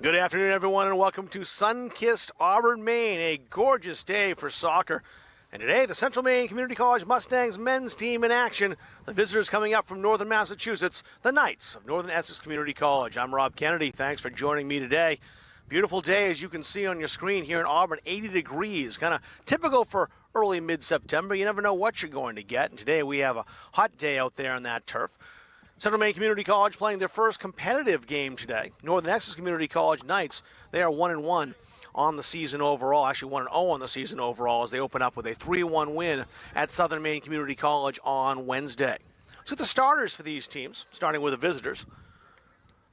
Good afternoon, everyone, and welcome to sun-kissed Auburn, Maine. A gorgeous day for soccer. And today, the Central Maine Community College Mustangs men's team in action. The visitors coming up from northern Massachusetts, the Knights of Northern Essex Community College. I'm Rob Kennedy. Thanks for joining me today. Beautiful day, as you can see on your screen here in Auburn, 80 degrees. Kind of typical for early mid-September. You never know what you're going to get. And today we have a hot day out there on that turf. Central Maine Community College playing their first competitive game today. Northern Essex Community College Knights, they are 1-1 on the season overall. Actually 1-0 on the season overall as they open up with a 3-1 win at Southern Maine Community College on Wednesday. So the starters for these teams, starting with the visitors.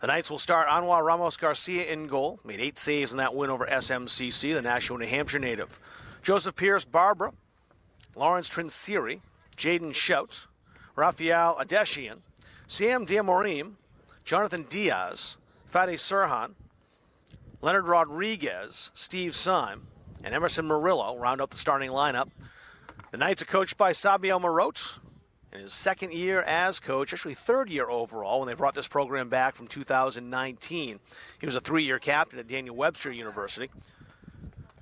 The Knights will start Anwar Ramos-Garcia in goal. Made 8 saves in that win over SMCC, the Nashua, New Hampshire native. Joseph Pierce Barbara, Lawrence Trinsiri, Jaden Shout, Raphael Adeshian, Sam Diamorim, Jonathan Diaz, Fadi Sirhan, Leonard Rodriguez, Steve Syme, and Emerson Murillo round out the starting lineup. The Knights are coached by Sabio Marotte in his second year as coach, actually third year overall when they brought this program back from 2019. He was a 3-year captain at Daniel Webster University.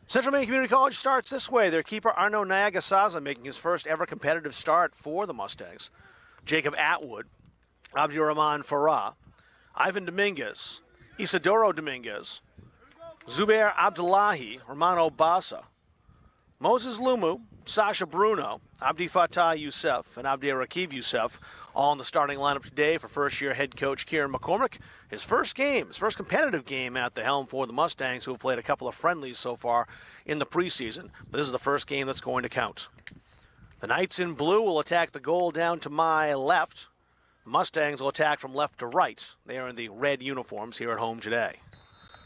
Central Maine Community College starts this way. Their keeper Arno Nagasaza making his first ever competitive start for the Mustangs. Jacob Atwood, Abdurrahman Farah, Ivan Dominguez, Isidoro Dominguez, Zubair Abdullahi, Romano Bassa, Moses Lumu, Sasha Bruno, Abdi Fattah Youssef, and Abdi Rakib Youssef all in the starting lineup today for first-year head coach Kieran McCormick. His first competitive game at the helm for the Mustangs, who have played a couple of friendlies so far in the preseason, but this is the first game that's going to count. The Knights in blue will attack the goal down to my left. The Mustangs will attack from left to right. They are in the red uniforms here at home today.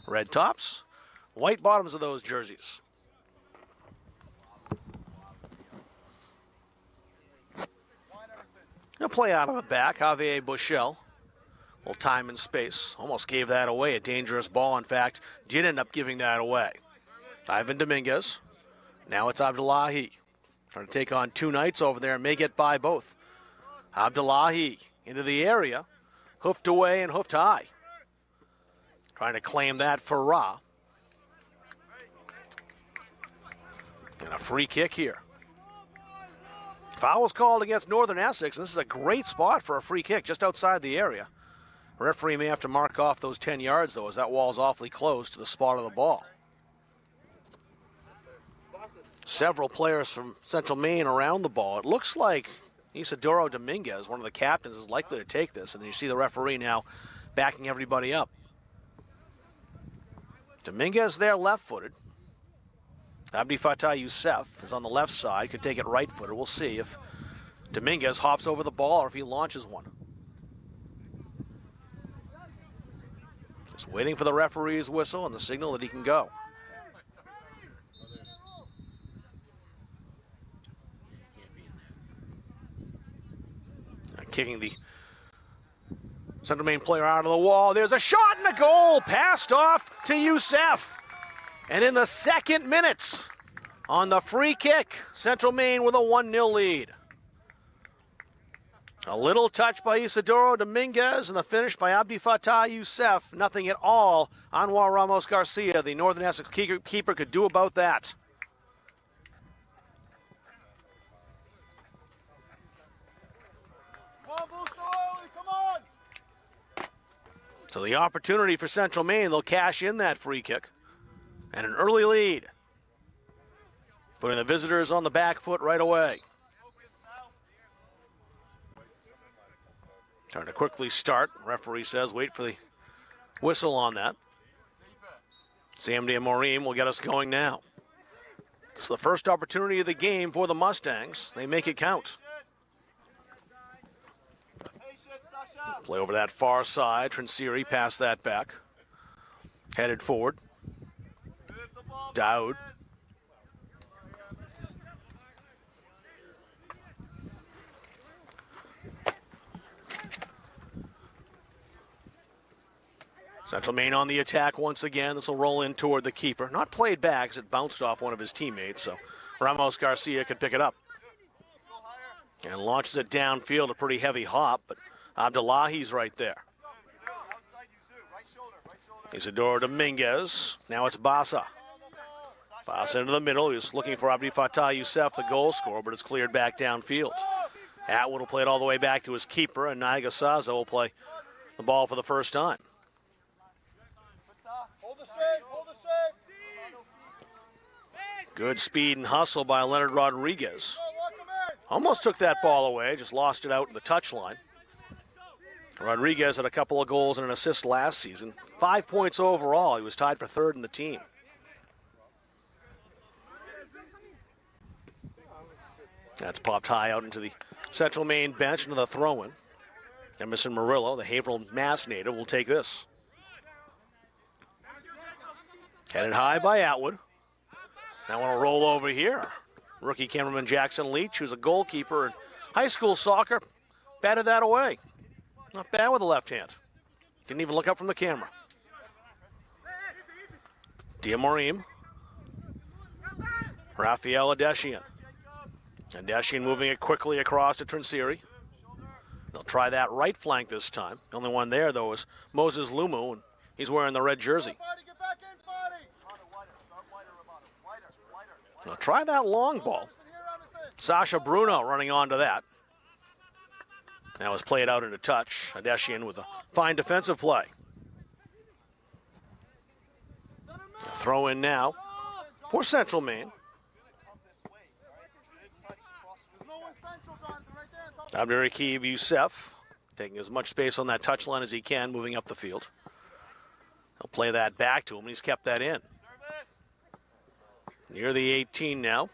Red tops, white bottoms of those jerseys. They'll play out of the back. Javier Bushell. A little time and space. Almost gave that away. A dangerous ball, in fact, did end up giving that away. Ivan Dominguez. Now it's Abdullahi. Trying to take on two Knights over there and may get by both. Abdullahi into the area. Hoofed away and hoofed high. Trying to claim that for Ra. And a free kick here. Foul was called against Northern Essex, and this is a great spot for a free kick just outside the area. The referee may have to mark off those 10 yards, though, as that wall's awfully close to the spot of the ball. Several players from Central Maine around the ball. It looks like Isidoro Dominguez, one of the captains, is likely to take this, and you see the referee now backing everybody up. Dominguez there left-footed. Abdi Fattah Youssef is on the left side, could take it right-footed. We'll see if Dominguez hops over the ball or if he launches one. Just waiting for the referee's whistle and the signal that he can go. Kicking the Central Maine player out of the wall. There's a shot and a goal. Passed off to Youssef. And in the second minute, on the free kick, Central Maine with a 1-0 lead. A little touch by Isidoro Dominguez and the finish by Abdi Fattah Youssef. Nothing at all Anwar Ramos-Garcia, the Northern Essex keeper, could do about that. So the opportunity for Central Maine, they'll cash in that free kick. And an early lead. Putting the visitors on the back foot right away. Trying to quickly start. Referee says wait for the whistle on that. Sam Diamorim will get us going now. It's the first opportunity of the game for the Mustangs. They make it count. Play over that far side. Trinsiri passed that back. Headed forward. Dowd. Central Maine on the attack once again. This will roll in toward the keeper. Not played back as it bounced off one of his teammates, so Ramos-Garcia could pick it up. And launches it downfield, a pretty heavy hop, but Abdullahi's right there. Isidoro Dominguez. Now it's Bassa. Bassa into the middle. He was looking for Abdi Fattah Youssef, the goal scorer, but it's cleared back downfield. Atwood will play it all the way back to his keeper, and Naigasaza will play the ball for the first time. Good speed and hustle by Leonard Rodriguez. Almost took that ball away, just lost it out in the touchline. Rodriguez had a couple of goals and an assist last season. 5 points overall. He was tied for third in the team. That's popped high out into the Central Maine bench, into the throw-in. Emerson Murillo, the Haverhill Mass native, will take this. Headed high by Atwood. Now want to roll over here. Rookie cameraman Jackson Leach, who's a goalkeeper in high school soccer, batted that away. Not bad with the left hand. Didn't even look up from the camera. Diamorim. Rafael Adeshian. Adeshian moving it quickly across to Trinsiri. They'll try that right flank this time. The only one there, though, is Moses Lumu, and he's wearing the red jersey. Now try that long ball. Sasha Bruno running onto that. That was played out into touch. Adeshian with a fine defensive play. A throw in now for Central Maine. Abdurraqib Youssef taking as much space on that touchline as he can, moving up the field. He'll play that back to him, and he's kept that in. Near the 18 now.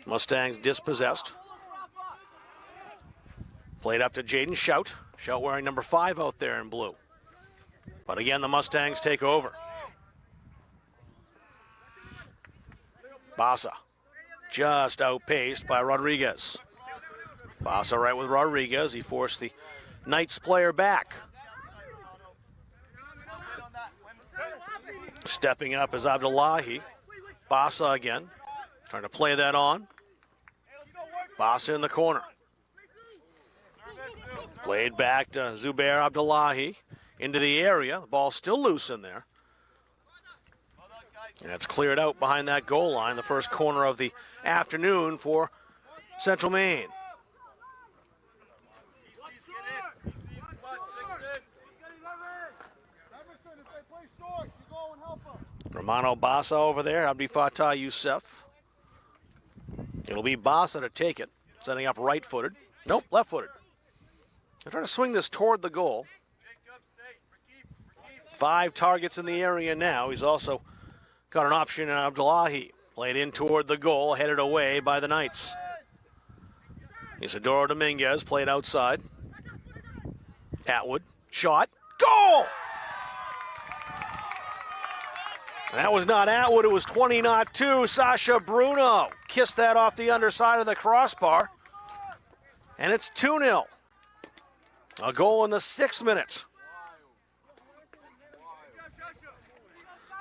Mustangs dispossessed. Played up to Jaden Shout. Shout wearing number 5 out there in blue. But again, the Mustangs take over. Bassa just outpaced by Rodriguez. Bassa right with Rodriguez. He forced the Knights player back. Stepping up is Abdullahi. Bassa again. Trying to play that on. Bassa in the corner. Played back to Zubair Abdullahi into the area. The ball's still loose in there. And it's cleared out behind that goal line. The first corner of the afternoon for Central Maine. Romano Bassa over there. Abdi Fattah Youssef. It'll be Bassa to take it. Setting up right-footed. Nope, left-footed. They're trying to swing this toward the goal. 5 targets in the area now. He's also got an option in Abdullahi. Played in toward the goal, headed away by the Knights. Isidoro Dominguez played outside. Atwood, shot, goal! And that was not Atwood, it was 20-2. Sasha Bruno kissed that off the underside of the crossbar. And it's 2-0. A goal in the 6th minute.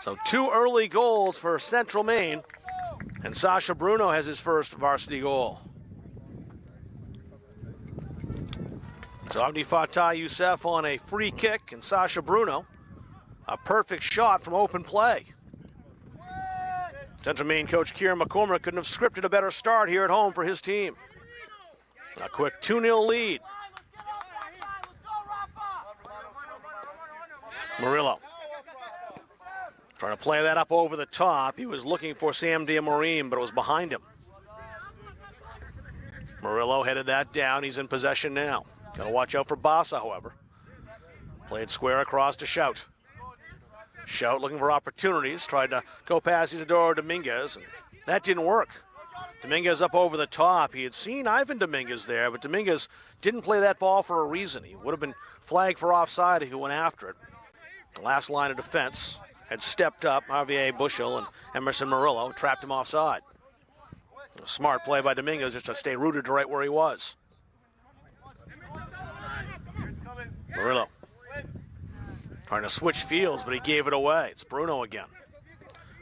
So 2 early goals for Central Maine. And Sasha Bruno has his first varsity goal. So Abdi Fattah Youssef on a free kick, and Sasha Bruno, a perfect shot from open play. Central Maine coach Kieran McCormick couldn't have scripted a better start here at home for his team. A quick 2-0 lead. Murillo trying to play that up over the top. He was looking for Sam Diamorim, but it was behind him. Murillo headed that down. He's in possession now. Got to watch out for Bassa, however. Played square across to Shout. Shout looking for opportunities. Tried to go past Isidoro Dominguez, and that didn't work. Dominguez up over the top. He had seen Ivan Dominguez there, but Dominguez didn't play that ball for a reason. He would have been flagged for offside if he went after it. The last line of defense had stepped up. Javier Bushel and Emerson Murillo trapped him offside. A smart play by Dominguez just to stay rooted to right where he was. Murillo trying to switch fields, but he gave it away. It's Bruno again.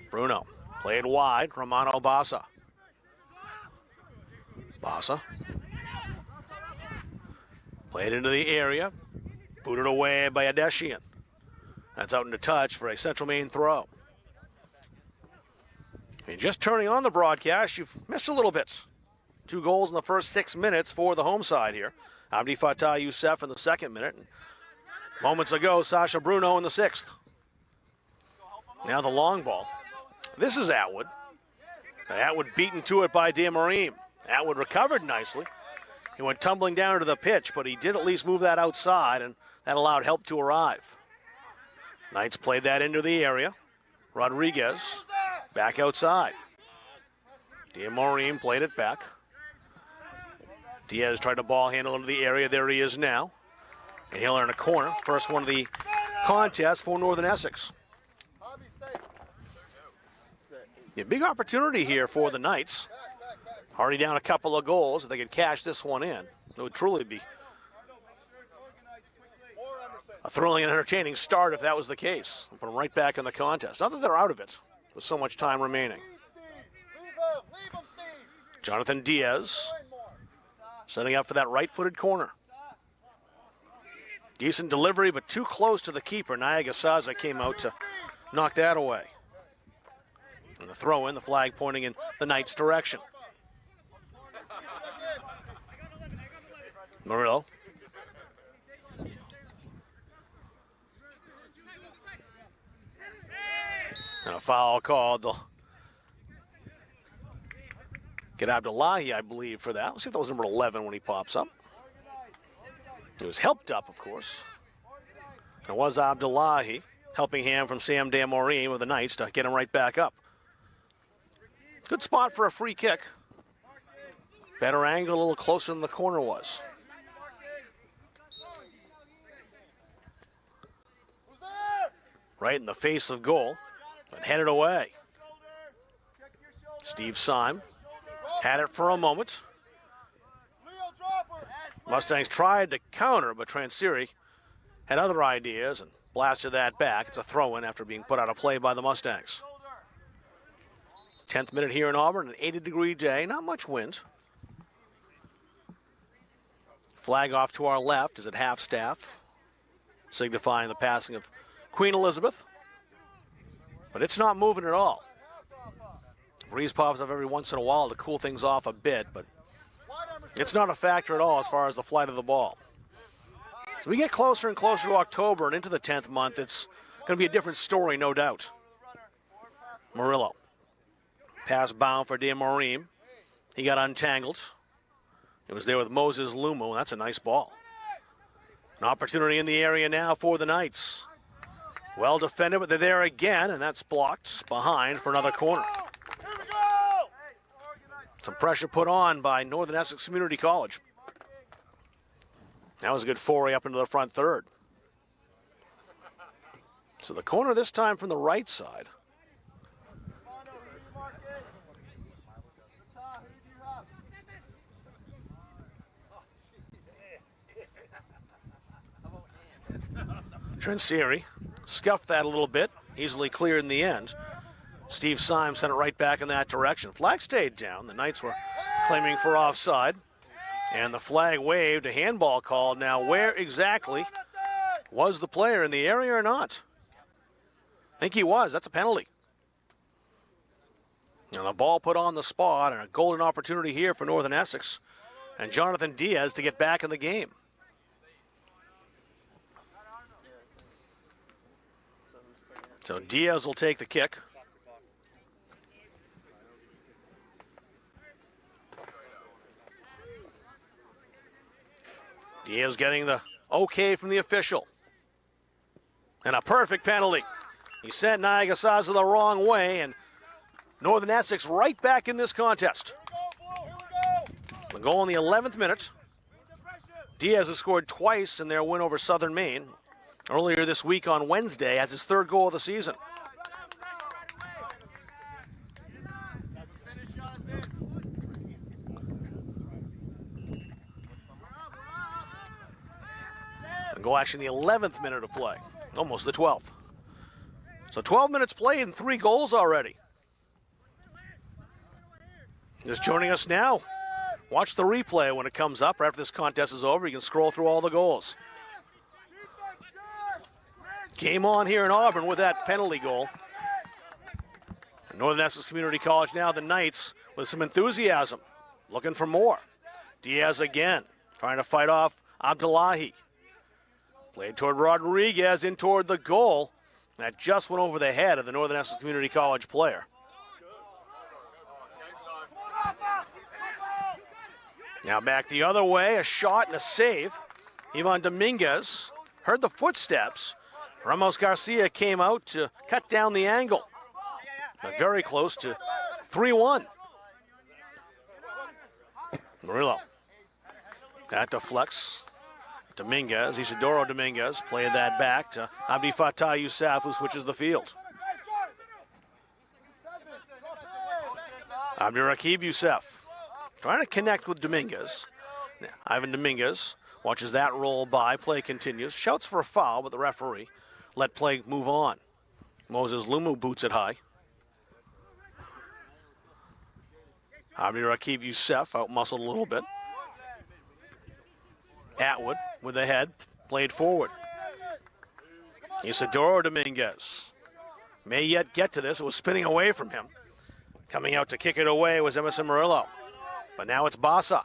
Bruno played wide. Romano Bassa. Bassa played into the area. Booted away by Adeshian. That's out into touch for a Central Maine throw. And just turning on the broadcast, you've missed a little bit. 2 goals in the first 6 minutes for the home side here. Abdi Fattah Youssef in the 2nd minute. Moments ago, Sasha Bruno in the 6th. Now the long ball. This is Atwood. Atwood beaten to it by DeMarim. Atwood recovered nicely. He went tumbling down to the pitch, but he did at least move that outside, and that allowed help to arrive. Knights played that into the area. Rodriguez back outside. DeMarim played it back. Diaz tried to ball handle into the area. There he is now. And he'll earn a corner. First one of the contest for Northern Essex. A big opportunity here for the Knights. Already down a couple of goals. If they could cash this one in, it would truly be a thrilling and entertaining start if that was the case. Put them right back in the contest. Not that they're out of it with so much time remaining. Jonathan Diaz setting up for that right-footed corner. Decent delivery, but too close to the keeper. Nagasaza came out to knock that away. And the throw in, the flag pointing in the Knights' direction. Murillo. And a foul called. They'll get Abdullahi, I believe, for that. Let's see if that was number 11 when he pops up. He was helped up, of course. It was Abdullahi, helping hand from Sam DeMarim with the Knights to get him right back up. Good spot for a free kick. Better angle, a little closer than the corner was. Right in the face of goal, but headed away. Steve Syme had it for a moment. Mustangs tried to counter, but Transiri had other ideas and blasted that back. It's a throw-in after being put out of play by the Mustangs. 10th minute here in Auburn, an 80-degree day, not much wind. Flag off to our left is at half-staff, signifying the passing of Queen Elizabeth. But it's not moving at all. Breeze pops up every once in a while to cool things off a bit, but it's not a factor at all as far as the flight of the ball. As we get closer and closer to October and into the 10th month, it's going to be a different story, no doubt. Murillo. Pass bound for DeMarim. He got untangled. It was there with Moses Lumo. That's a nice ball. An opportunity in the area now for the Knights. Well defended, but they're there again, and that's blocked behind for another corner. Some pressure put on by Northern Essex Community College. That was a good foray up into the front third. So the corner this time from the right side. Transiri scuffed that a little bit, easily cleared in the end. Steve Syme sent it right back in that direction. Flag stayed down. The Knights were claiming for offside. And the flag waved, a handball called. Now, where exactly was the player, in the area or not? I think he was. That's a penalty. And the ball put on the spot, and a golden opportunity here for Northern Essex and Jonathan Diaz to get back in the game. So Diaz will take the kick. Diaz getting the okay from the official. And a perfect penalty. He sent Nagasaza the wrong way, and Northern Essex right back in this contest. The goal in the 11th minute. Diaz has scored twice in their win over Southern Maine. Earlier this week on Wednesday as his 3rd goal of the season. The goal actually in the 11th minute of play, almost the 12th. So 12 minutes played and 3 goals already. Just joining us now. Watch the replay when it comes up. Right after this contest is over, you can scroll through all the goals. game on here in Auburn with that penalty goal. Northern Essex Community College now, the Knights, with some enthusiasm, looking for more. Diaz again, trying to fight off Abdullahi. Played toward Rodriguez, in toward the goal. That just went over the head of the Northern Essex Community College player. Now back the other way, a shot and a save. Ivan Dominguez heard the footsteps. Ramos Garcia came out to cut down the angle. But very close to 3-1. Murillo. That deflects. Dominguez, Isidoro Dominguez, played that back to Abdi Fattah Youssef, who switches the field. Abdi Rakib Youssef trying to connect with Dominguez. Now, Ivan Dominguez watches that roll by. Play continues. Shouts for a foul, but the referee let play move on. Moses Lumu boots it high. Abdi Rakib Youssef out-muscled a little bit. Atwood with the head, played forward. Isidoro Dominguez may yet get to this. It was spinning away from him. Coming out to kick it away was Emerson Murillo. But now it's Bassa.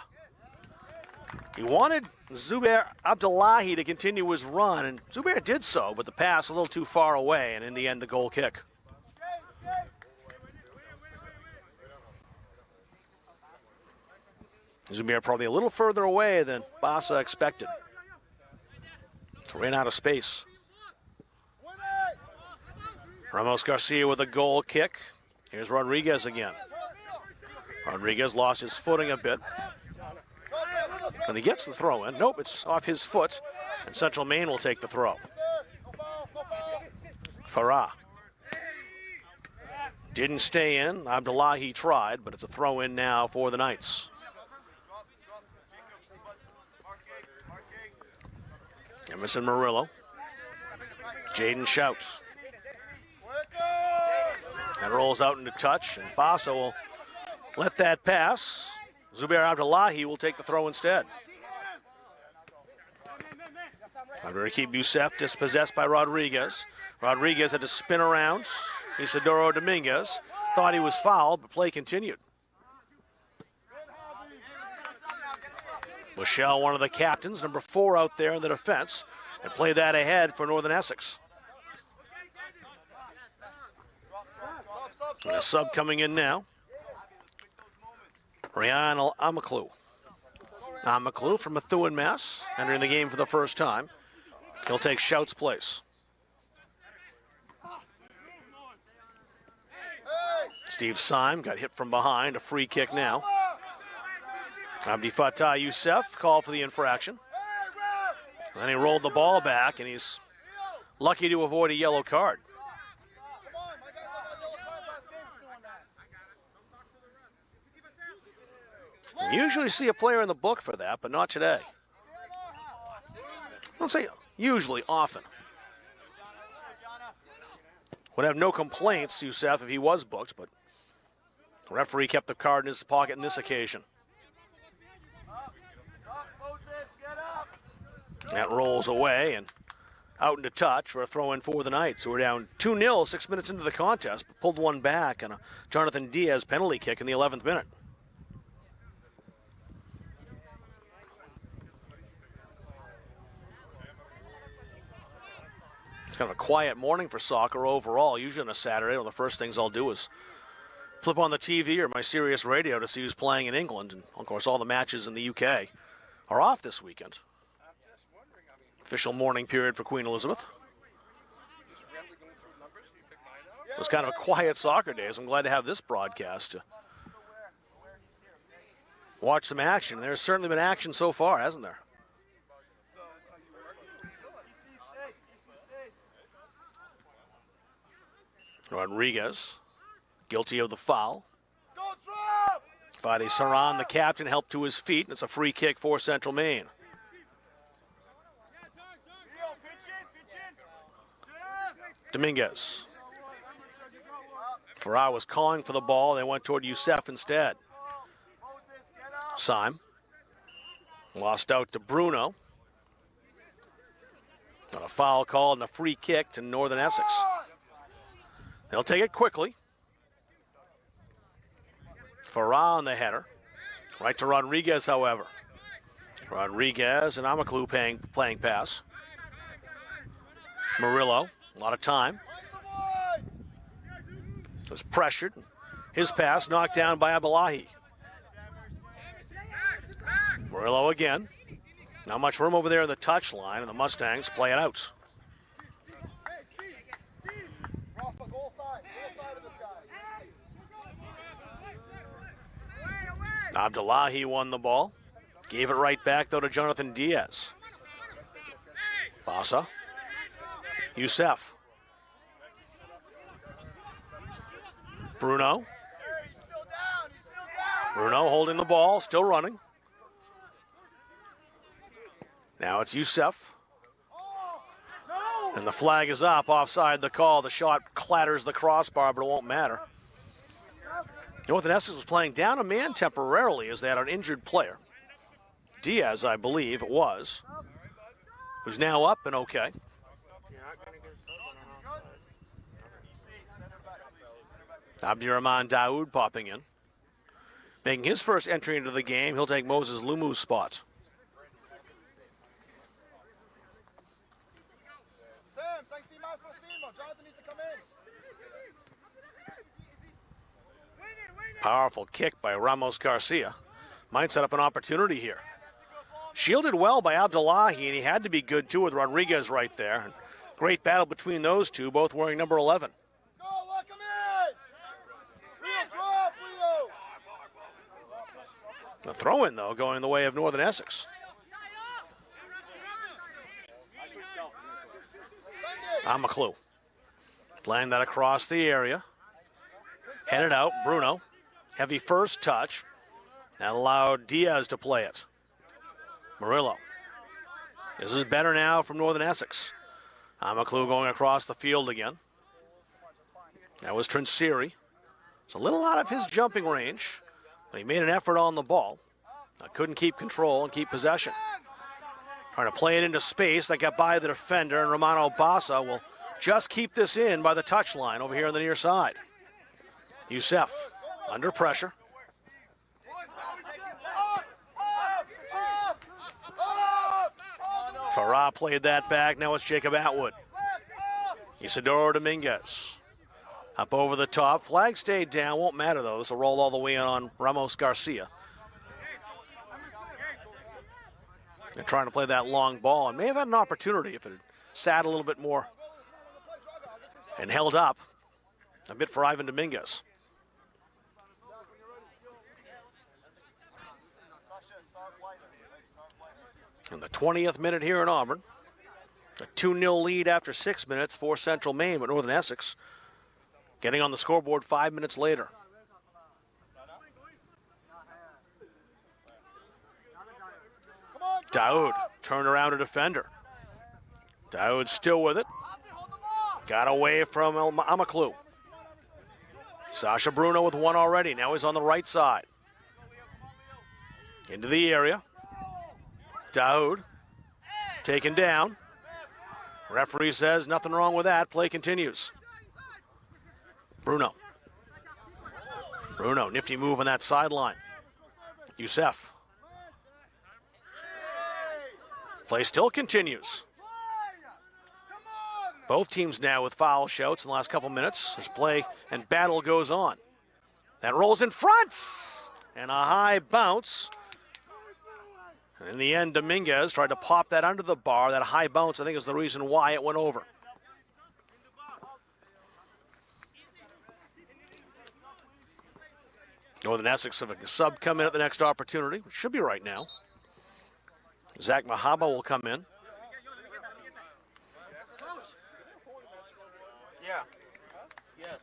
He wanted Zubair Abdullahi to continue his run, and Zubair did so, but the pass a little too far away, and in the end, the goal kick. Zubair probably a little further away than Bassa expected. Ran out of space. Ramos Garcia with a goal kick. Here's Rodriguez again. Rodriguez lost his footing a bit. And he gets the throw in. Nope, it's off his foot. And Central Maine will take the throw. Farah. Didn't stay in. Abdullahi tried, but it's a throw in now for the Knights. Emerson Murillo. Jaden shouts. And rolls out into touch, and Bassa will let that pass. Zubair Abdullahi will take the throw instead. Rakib Youssef dispossessed by Rodriguez. Rodriguez had to spin around. Isidoro Dominguez thought he was fouled, but play continued. Michelle, one of the captains, number 4 out there in the defense, and play that ahead for Northern Essex. And a sub coming in now. Ryan Amaklu. Amaklu from Methuen, Mass, entering the game for the first time. He'll take Shout's place. Steve Syme got hit from behind, a free kick now. Abdi Fattah Youssef called for the infraction. Then he rolled the ball back, and he's lucky to avoid a yellow card. You usually see a player in the book for that, but not today. I don't say usually, often. Would have no complaints, Youssef, if he was booked, but the referee kept the card in his pocket on this occasion. That rolls away and out into touch for a throw-in for the Knights, who are down 2-0 6 minutes into the contest, but pulled one back on a Jonathan Diaz penalty kick in the 11th minute. It's kind of a quiet morning for soccer overall. Usually on a Saturday, one of the first things I'll do is flip on the TV or my Sirius radio to see who's playing in England. And, of course, all the matches in the UK are off this weekend. Official mourning period for Queen Elizabeth. It was kind of a quiet soccer day, so I'm glad to have this broadcast to watch some action. There's certainly been action so far, hasn't there? Rodriguez, guilty of the foul. Fadi Saran, the captain, helped to his feet, and it's a free kick for Central Maine. Dominguez. Farah was calling for the ball. They went toward Youssef instead. Syme. Lost out to Bruno. On a foul call and a free kick to Northern Essex. They'll take it quickly. Farah on the header. Right to Rodriguez, however. Rodriguez and Amaklu playing pass. Murillo, a lot of time. Was pressured. His pass knocked down by Abdullahi. Murillo again. Not much room over there in the touchline, and the Mustangs play it out. Abdullahi won the ball. Gave it right back, though, to Jonathan Diaz. Bassa. Youssef. Bruno. Bruno holding the ball, still running. Now it's Youssef. And the flag is up, offside the call. The shot clatters the crossbar, but it won't matter. Northern Essex was playing down a man temporarily as they had an injured player. Diaz, I believe it was, who's now up and okay. Abdirahman Daoud popping in. Making his first entry into the game, he'll take Moses Lumu's spot. Powerful kick by Ramos Garcia. Might set up an opportunity here. Shielded well by Abdullahi, and he had to be good too with Rodriguez right there. Great battle between those two, both wearing number 11. The throw-in, though, going the way of Northern Essex. Amaklu playing that across the area. Headed out, Bruno. Heavy first touch. That allowed Diaz to play it. Murillo. This is better now from Northern Essex. Amaklu going across the field again. That was Trinsiri. It's a little out of his jumping range, but he made an effort on the ball. Couldn't keep control and keep possession. Trying to play it into space. That got by the defender, and Romano Bassa will just keep this in by the touchline over here on the near side. Youssef under pressure. Farah played that back. Now it's Jacob Atwood. Isidoro Dominguez. Up over the top. Flag stayed down. Won't matter, though. This will roll all the way in on Ramos Garcia. They're trying to play that long ball and may have had an opportunity if it had sat a little bit more and held up a bit for Ivan Dominguez. In the 20th minute here in Auburn. A 2-0 lead after 6 minutes for Central Maine, but Northern Essex getting on the scoreboard 5 minutes later. Daoud turned around a defender. Daoud still with it. Got away from Amaklu. Sasha Bruno with one already. Now he's on the right side. Into the area. Daoud taken down. Referee says nothing wrong with that. Play continues. Bruno. Bruno, nifty move on that sideline. Youssef. Play still continues. Both teams now with foul shouts in the last couple minutes as play and battle goes on. That rolls in front. And a high bounce. And in the end, Dominguez tried to pop that under the bar. That high bounce, I think, is the reason why it went over. Northern Essex have a sub come in at the next opportunity, which should be right now. Zach Mahaba will come in. Yeah. Yes.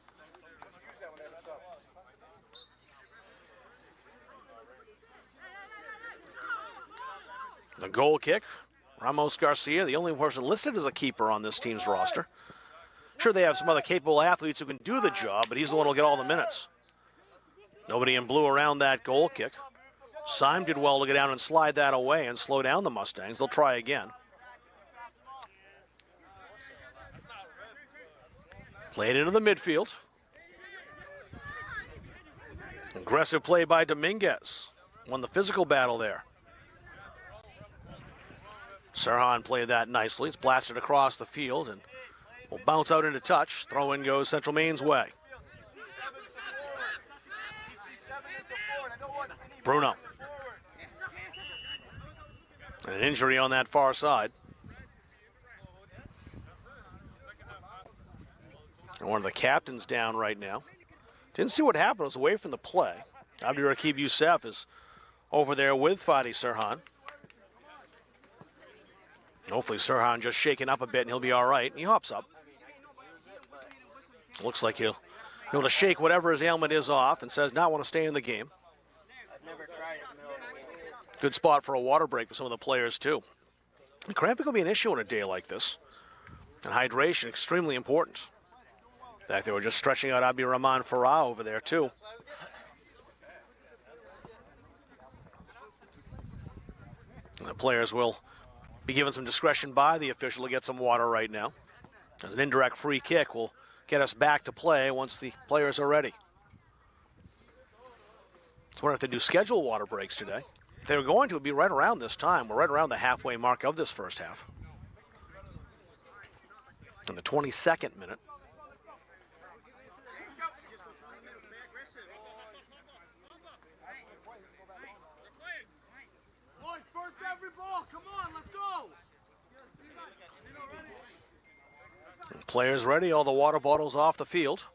The goal kick, Ramos Garcia, the only person listed as a keeper on this team's roster. Sure, they have some other capable athletes who can do the job, but he's the one who'll get all the minutes. Nobody in blue around that goal kick. Syme did well to get down and slide that away and slow down the Mustangs. They'll try again. Played into the midfield. Aggressive play by Dominguez. Won the physical battle there. Sirhan played that nicely. It's blasted across the field and will bounce out into touch. Throw in goes Central Maine's way. Bruno. And an injury on that far side. And one of the captains down right now. Didn't see what happened. It was away from the play. Abdi-Rakib Youssef is over there with Fadi Sirhan. Hopefully Sirhan just shaken up a bit and he'll be all right. And he hops up. Looks like he'll be able to shake whatever his ailment is off and says not want to stay in the game. Good spot for a water break for some of the players too. And cramping will be an issue on a day like this. And hydration extremely important. In fact, they were just stretching out Abdi-Rahman Farah over there, too. And the players will be given some discretion by the official to get some water right now. As an indirect free kick will get us back to play once the players are ready. I wonder if they do schedule water breaks today. If they were going to, it would be right around this time. We're right around the halfway mark of this first half. In the 22nd minute. And players ready, all the water bottles off the field.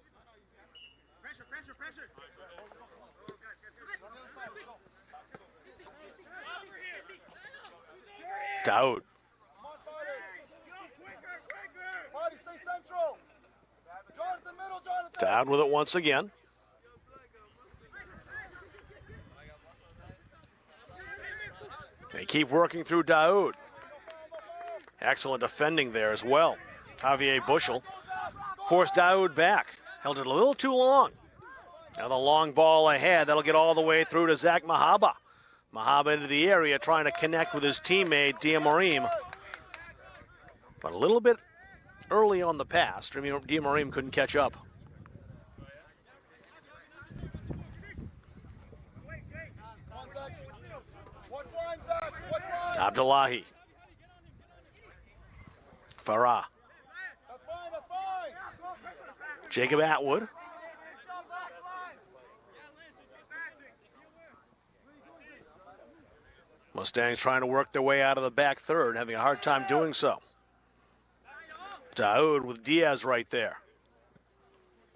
Daoud. Daoud with it once again. They keep working through Daoud. Excellent defending there as well. Javier Bushel forced Daoud back. Held it a little too long. Now the long ball ahead. That'll get all the way through to Zach Mahaba. Mahaba into the area trying to connect with his teammate, Diamarim. But a little bit early on the pass. Diamarim couldn't catch up. Abdullahi. Farah. Jacob Atwood. Mustangs trying to work their way out of the back third, having a hard time doing so. Daoud with Diaz right there.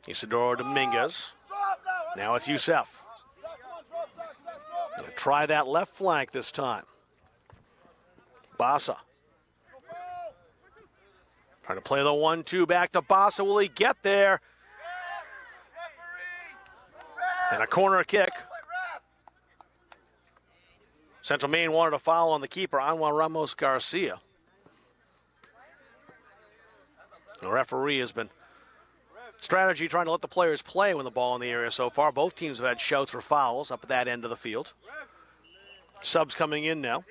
Isidoro Dominguez. Now it's Youssef. Gonna try that left flank this time. Bassa. Trying to play the 1-2 back to Bassa. Will he get there? And a corner kick. Central Maine wanted a foul on the keeper, Anwar Ramos Garcia. The referee has been strategy trying to let the players play when the ball in the area so far. Both teams have had shouts for fouls up at that end of the field. Subs coming in now.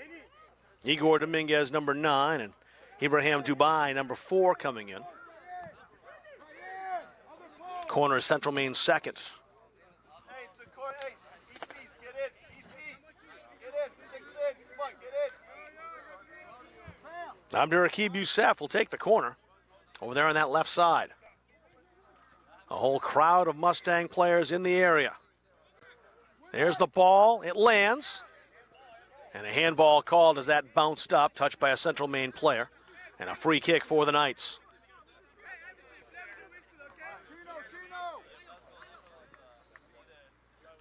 Igor Dominguez, number 9, and Ibrahim Dubai, number 4, coming in. Corner is Central Maine's second. Abdi-Rakib Youssef will take the corner over there on that left side. A whole crowd of Mustang players in the area. There's the ball. It lands. And a handball called as that bounced up, touched by a Central Maine player. And a free kick for the Knights.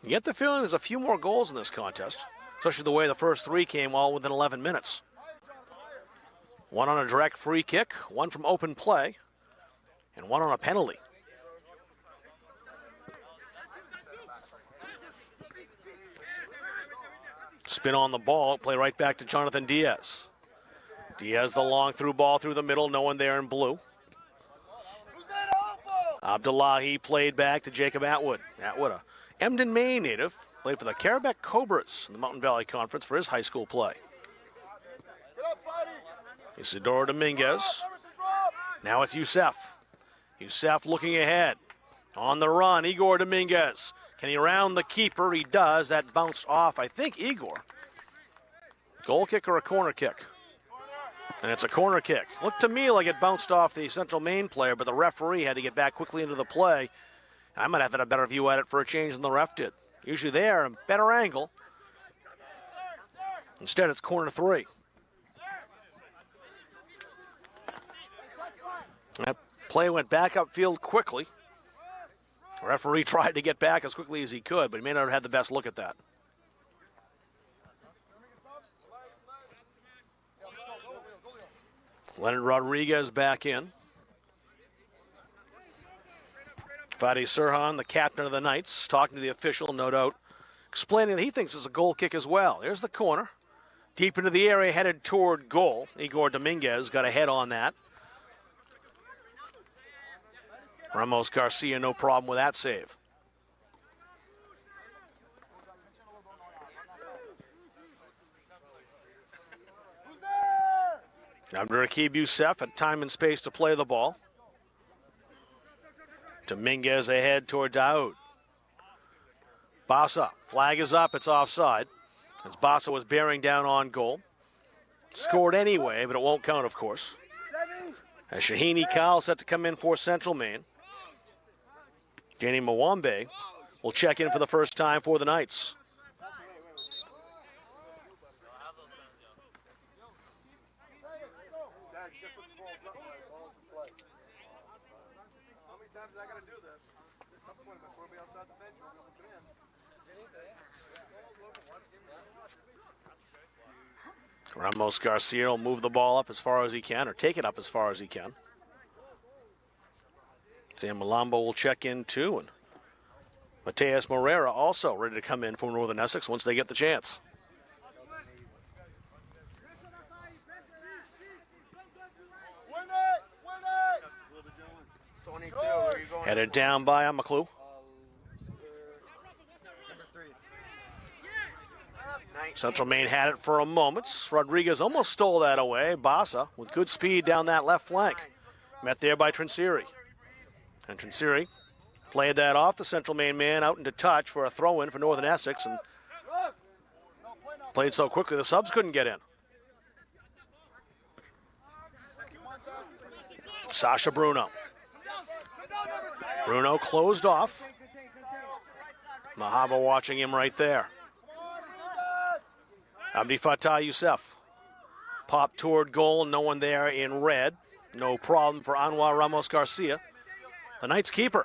You get the feeling there's a few more goals in this contest, especially the way the first 3 came all within 11 minutes. One on a direct free kick, one from open play, and one on a penalty. Spin on the ball, play right back to Jonathan Diaz. Diaz the long through ball through the middle, no one there in blue. Abdullahi played back to Jacob Atwood. Atwood, a Emden, Maine native, played for the Carabec Cobras in the Mountain Valley Conference for his high school play. Isidoro Dominguez. Now it's Youssef. Youssef looking ahead. On the run, Igor Dominguez. Can he round the keeper? He does. That bounced off, I think, Igor. Goal kick or a corner kick? And it's a corner kick. Looked to me like it bounced off the Central Maine player, but the referee had to get back quickly into the play. I might have had a better view at it for a change than the ref did. Usually there, a better angle. Instead, it's corner 3. That play went back upfield quickly. The referee tried to get back as quickly as he could, but he may not have had the best look at that. Leonard Rodriguez back in. Fadi Sirhan, the captain of the Knights, talking to the official, no doubt, explaining that he thinks it's a goal kick as well. There's the corner. Deep into the area, headed toward goal. Igor Dominguez got a head on that. Ramos Garcia, no problem with that save. Abdurraqib Youssef had time and space to play the ball. Dominguez ahead toward Daoud. Bassa, flag is up, it's offside. As Bassa was bearing down on goal. Scored anyway, but it won't count, of course. As Shahini Kyle set to come in for Central Maine. Danny Mwambe will check in for the first time for the Knights. Ramos Garcia will move the ball up as far as he can, or take it up as far as he can. Sam Malombo will check in too, and Mateus Moreira also ready to come in for Northern Essex once they get the chance. Headed down by Amaklu. Central Maine had it for a moment. Rodriguez almost stole that away. Bassa with good speed down that left flank. Met there by Trinsiri. And Trinsiri played that off the Central Maine man out into touch for a throw-in for Northern Essex, and played so quickly the subs couldn't get in. Sasha Bruno. Bruno closed off. Mahaba watching him right there. Abdi Fattah Youssef. Pop toward goal, no one there in red. No problem for Anwar Ramos Garcia, the Knights keeper.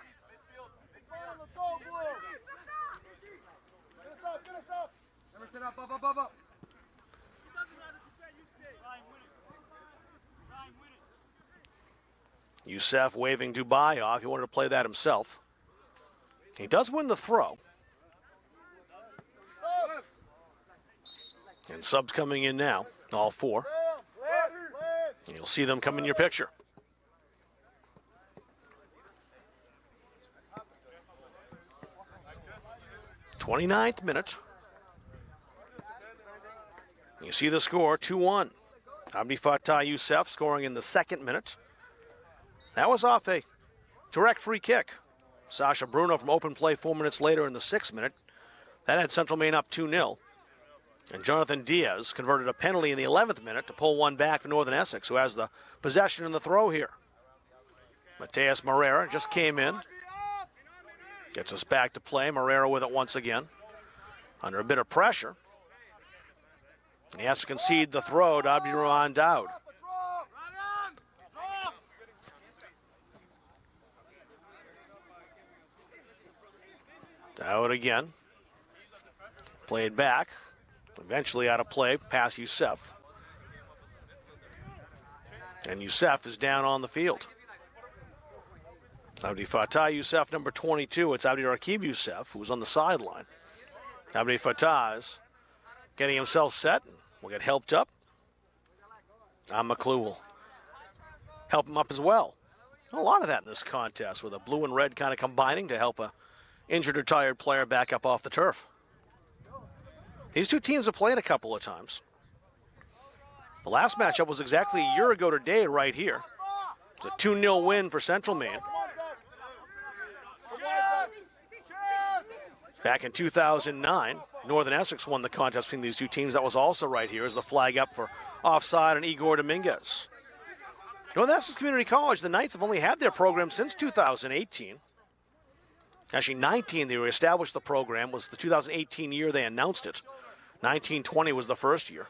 Youssef waving Dubai off. He wanted to play that himself. He does win the throw. And subs coming in now, all 4. You'll see them come in your picture. '29th minute. You see the score, 2-1. Abdi Fattah Youssef scoring in the 2nd minute. That was off a direct free kick. Sasha Bruno from open play 4 minutes later in the 6th minute. That had Central Maine up 2-0. And Jonathan Diaz converted a penalty in the 11th minute to pull one back for Northern Essex, who has the possession and the throw here. Mateus Moreira just came in. Gets us back to play. Moreira with it once again. Under a bit of pressure. And he has to concede the throw to Abdirahman Daoud. Daoud again. Played back. Eventually out of play, past Youssef. And Youssef is down on the field. Abdi Fattah Youssef, number 22. It's Abdirraqib Youssef, who was on the sideline. Abdi Fattah is getting himself set. Will get helped up. Amaklu will help him up as well. A lot of that in this contest, with a blue and red kind of combining to help a injured or tired player back up off the turf. These two teams have played a couple of times. The last matchup was exactly a year ago today right here. It's a 2-0 win for Central Maine. Back in 2009, Northern Essex won the contest between these two teams. That was also right here as the flag up for offside on Igor Dominguez. Northern Essex Community College, the Knights have only had their program since 2018. Actually, 19, they established the program, was the 2018 year they announced it. 1920 was the first year.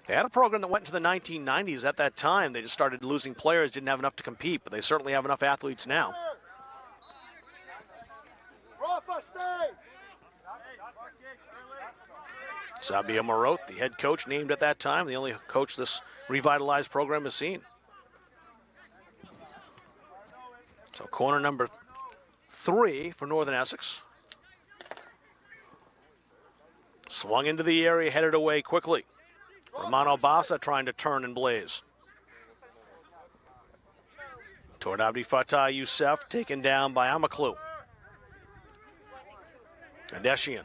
They had a program that went into the 1990s. At that time, they just started losing players, didn't have enough to compete, but they certainly have enough athletes now. Sabia Maroth, the head coach named at that time, the only coach this revitalized program has seen. So corner number 3 for Northern Essex. Swung into the area, headed away quickly. Romano Bassa trying to turn and blaze. Toward Abdi Fattah Youssef, taken down by Amaklu. Adeshian.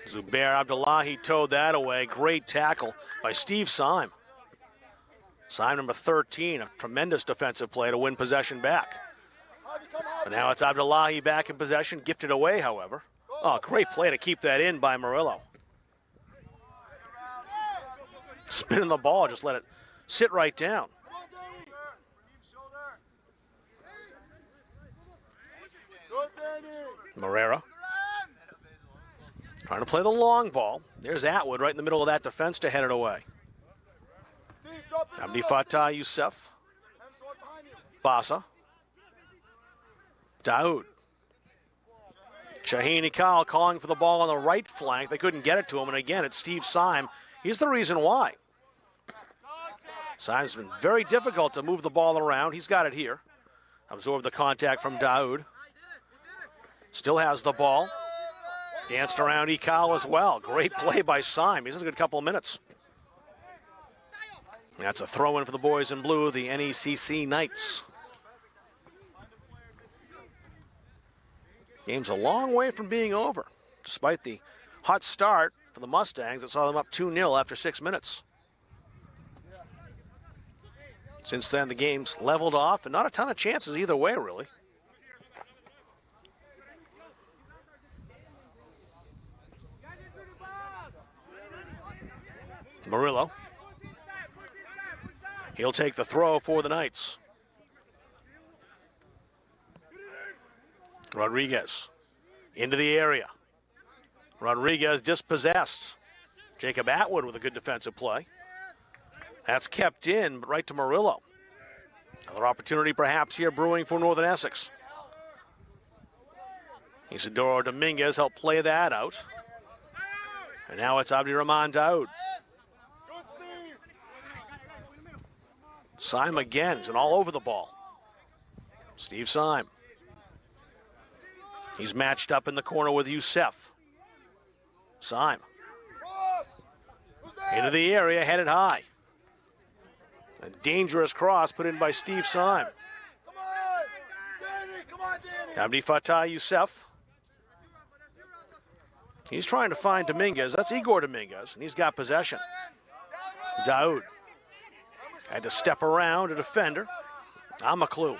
Zubair Abdullahi towed that away. Great tackle by Steve Syme. Syme, number 13, a tremendous defensive play to win possession back. And now it's Abdullahi back in possession, gifted away, however. Oh, great play to keep that in by Murillo. Spinning the ball, just let it sit right down. Morera trying to play the long ball. There's Atwood right in the middle of that defense to head it away. Abdi Fattah Youssef. Bassa. Daoud. Shaheen Ikal calling for the ball on the right flank. They couldn't get it to him, and again, it's Steve Syme. He's the reason why. Syme's been very difficult to move the ball around. He's got it here. Absorbed the contact from Daoud. Still has the ball. Danced around Ikal as well. Great play by Syme. He's had a good couple of minutes. That's a throw-in for the boys in blue, the NECC Knights. Game's a long way from being over. Despite the hot start for the Mustangs, it saw them up 2-0 after 6 minutes. Since then, the game's leveled off, and not a ton of chances either way, really. Murillo. He'll take the throw for the Knights. Rodriguez into the area. Rodriguez dispossessed. Jacob Atwood with a good defensive play. That's kept in, but right to Murillo. Another opportunity perhaps here brewing for Northern Essex. Isidoro Dominguez helped play that out. And now it's Abdirahman Daoud. Syme again, and all over the ball. Steve Syme. He's matched up in the corner with Youssef. Syme. Into the area, headed high. A dangerous cross put in by Steve Syme. Abdi Fattah Youssef. He's trying to find Dominguez. That's Igor Dominguez, and he's got possession. Daoud. Had to step around a defender. Amaklu.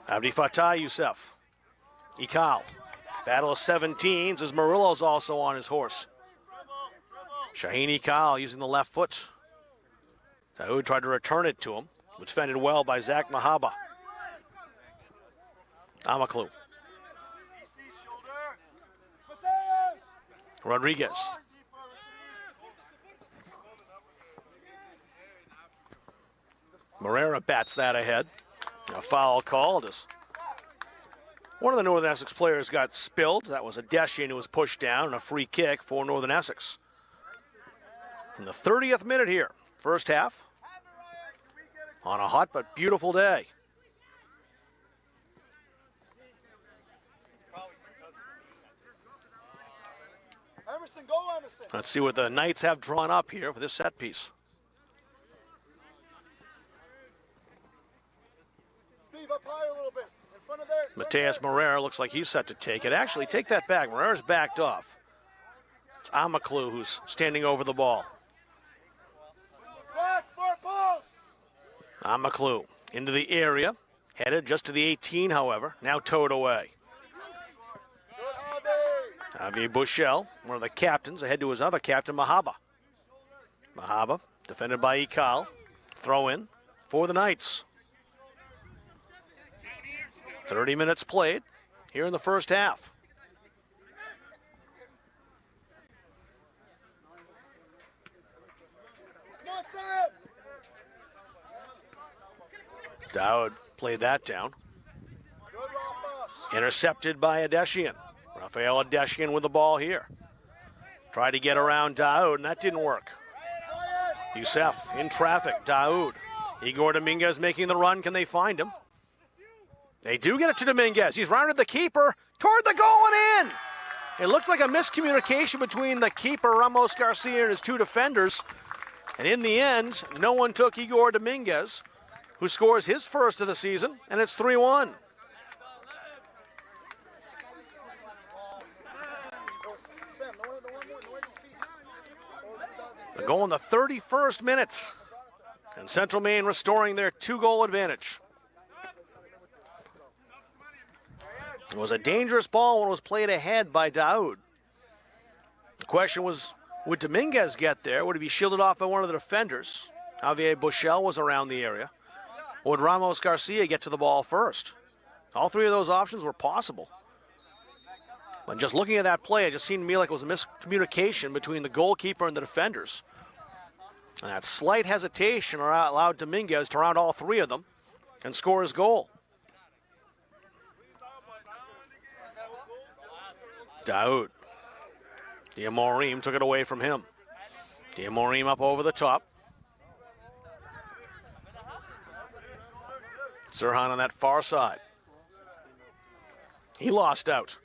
Abdi Fattah Youssef. Ikal. Battle of 17s as Murillo's also on his horse. Shaheen Ikal using the left foot. Daoud tried to return it to him. Defended well by Zach Mahaba. Amaklu. Rodriguez. Morera bats that ahead. A foul called as one of the Northern Essex players got spilled. That was Adeshian who was pushed down, and a free kick for Northern Essex. In the 30th minute here, first half, on a hot but beautiful day. Emerson, go Emerson. Let's see what the Knights have drawn up here for this set piece. Steve, up higher a little bit. In front of there. Mateus Morera looks like he's set to take it. Actually, take that back. Morera's backed off. It's Amaklu who's standing over the ball. Zach, far post. Amaklu into the area. Headed just to the 18, however. Now towed away. Javier Bushell, one of the captains, ahead to his other captain, Mahaba. Mahaba, defended by Ikal. Throw in for the Knights. 30 minutes played here in the first half. Dowd played that down. Intercepted by Adeshian. Rafael Adeshian with the ball here. Tried to get around Daoud, and that didn't work. Youssef in traffic. Daoud. Igor Dominguez making the run. Can they find him? They do get it to Dominguez. He's rounded the keeper toward the goal and in. It looked like a miscommunication between the keeper, Ramos Garcia, and his two defenders. And in the end, no one took Igor Dominguez, who scores his first of the season, and it's 3-1. The goal in the 31st minute, and Central Maine restoring their two-goal advantage. It was a dangerous ball when it was played ahead by Daoud. The question was, would Dominguez get there? Would he be shielded off by one of the defenders? Javier Bushell was around the area. Or would Ramos Garcia get to the ball first? All three of those options were possible. But just looking at that play, it just seemed to me like it was a miscommunication between the goalkeeper and the defenders. And that slight hesitation allowed Dominguez to round all three of them and score his goal. Daoud. Diamorim took it away from him. Diamorim up over the top. Sirhan on that far side. He lost out.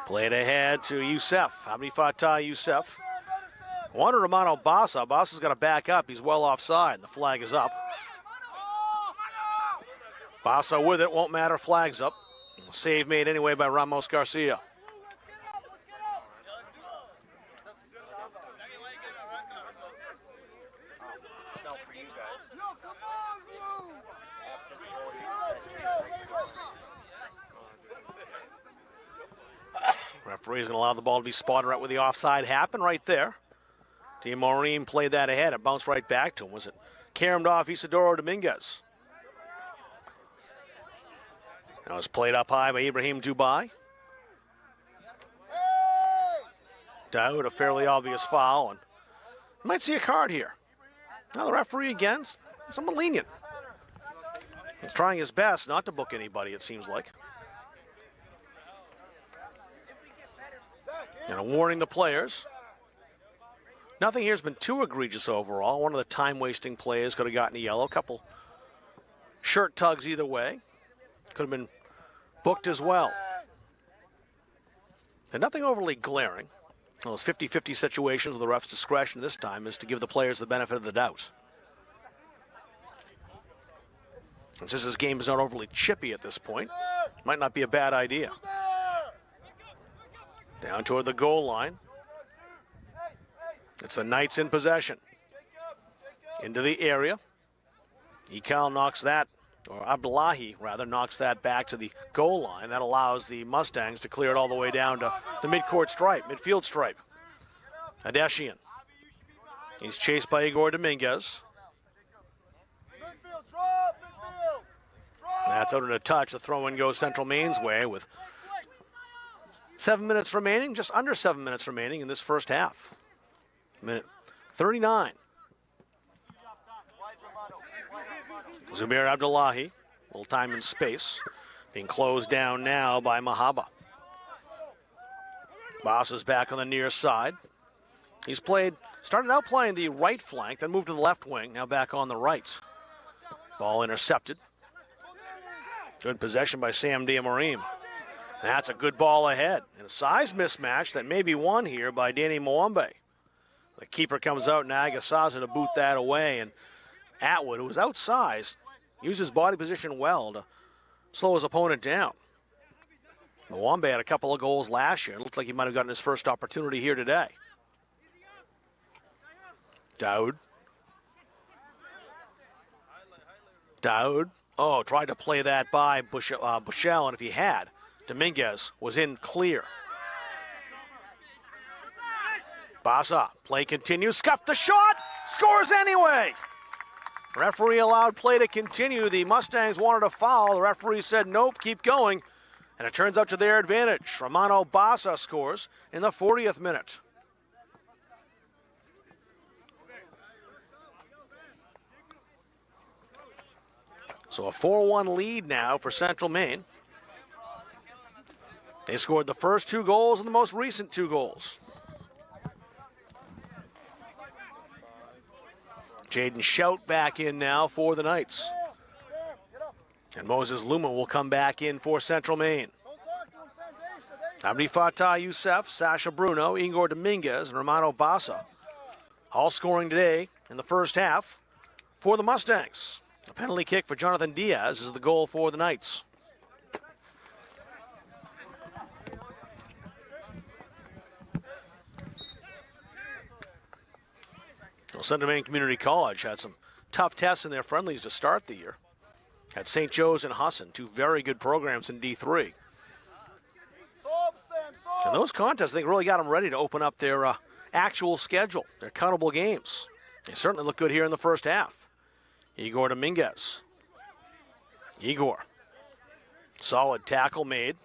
Played ahead to Youssef. Abdi Fattah Youssef. Wanted Romano Bassa. Bassa's got to back up. He's well offside. The flag is up. Bassa with it. Won't matter. Flag's up. Save made anyway by Ramos Garcia. Referee's going to allow the ball to be spotted right where the offside happened, right there. Diamorim played that ahead. It bounced right back to him. Was it caromed off Isidoro Dominguez? That was played up high by Ibrahim Dubai. Daoud, a fairly obvious foul, and you might see a card here. Now the referee again, somewhat lenient. He's trying his best not to book anybody, it seems like. And a warning the players. Nothing here's been too egregious overall. One of the time-wasting plays could have gotten a yellow. A couple shirt tugs either way. Could have been booked as well. And nothing overly glaring. Those 50-50 situations with the ref's discretion this time is to give the players the benefit of the doubt. And since this game is not overly chippy at this point, it might not be a bad idea. Down toward the goal line. It's the Knights in possession. Into the area. Ikal knocks that, or Abdullahi rather, knocks that back to the goal line. That allows the Mustangs to clear it all the way down to the midcourt stripe, midfield stripe. Adeshian. He's chased by Igor Dominguez. That's out in a touch. The throw-in goes Central Maine's way with 7 minutes remaining, just under 7 minutes remaining in this first half. Minute 39. Zubair Abdullahi, a little time and space, being closed down now by Mahaba. Boss is back on the near side. He's started out playing the right flank, then moved to the left wing, now back on the right. Ball intercepted. Good possession by Sam Diamorim. That's a good ball ahead. And a size mismatch that may be won here by Danny Mwambe. The keeper comes out, Nagasaza, to boot that away. And Atwood, who was outsized, used his body position well to slow his opponent down. Mwambe had a couple of goals last year. It looked like he might have gotten his first opportunity here today. Daoud. Daoud, tried to play that by Bushell, and if he had, Dominguez was in clear. Basa, play continues, scuffed the shot, scores anyway. Referee allowed play to continue. The Mustangs wanted a foul. The referee said nope, keep going. And it turns out to their advantage. Romano Basa scores in the 40th minute. So a 4-1 lead now for Central Maine. They scored the first 2 goals and the most recent 2 goals. Jaden Shout back in now for the Knights. And Moses Luma will come back in for Central Maine. Abdi Fatah Youssef, Sasha Bruno, Igor Dominguez, and Romano Basa. All scoring today in the first half for the Mustangs. A penalty kick for Jonathan Diaz is the goal for the Knights. Well, Central Maine Community College had some tough tests in their friendlies to start the year. Had St. Joe's and Husson, 2 very good programs in D3. And those contests, I think, really got them ready to open up their actual schedule, their countable games. They certainly look good here in the first half. Igor Dominguez. Igor. Solid tackle made.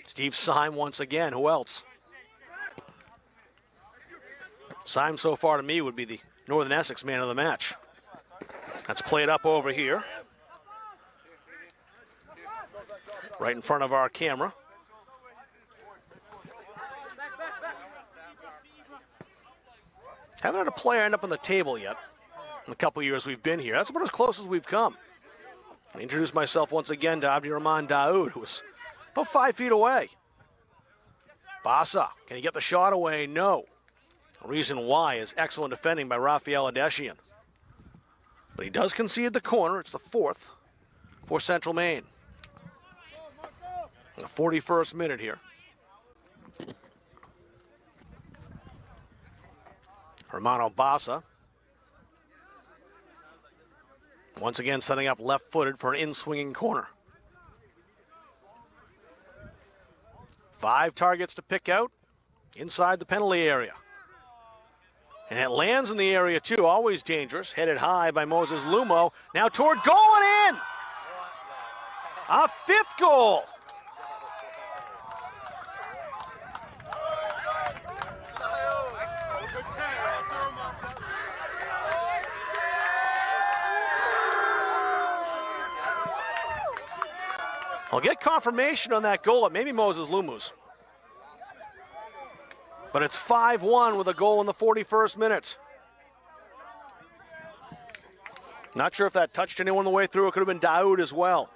Steve Syme once again. Who else? Syme so far to me would be the Northern Essex man of the match. That's played up over here. Right in front of our camera. Haven't had a player end up on the table yet in the couple years we've been here. That's about as close as we've come. I introduce myself once again to Abdirahman Daoud, who was about 5 feet away. Basa, can he get the shot away? No. The reason why is excellent defending by Rafael Adeshian. But he does concede the corner. It's the 4th for Central Maine. The 41st minute here. Romano Basa. Once again setting up left-footed for an in-swinging corner. 5 targets to pick out inside the penalty area. And it lands in the area too, always dangerous. Headed high by Moses Lumo. Now toward goal and in! A 5th goal! I'll get confirmation on that goal. It may be Moses Lumu's. But it's 5-1 with a goal in the 41st minute. Not sure if that touched anyone on the way through. It could have been Daoud as well.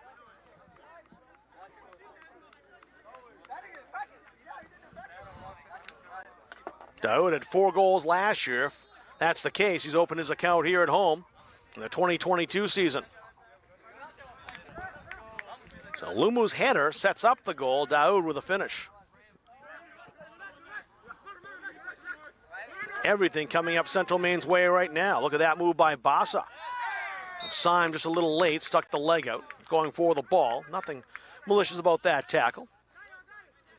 Daoud had 4 goals last year. If that's the case, he's opened his account here at home in the 2022 season. So Lumu's header sets up the goal. Daoud with a finish. Everything coming up Central Maine's way right now. Look at that move by Basa. Syme just a little late, stuck the leg out, going for the ball. Nothing malicious about that tackle.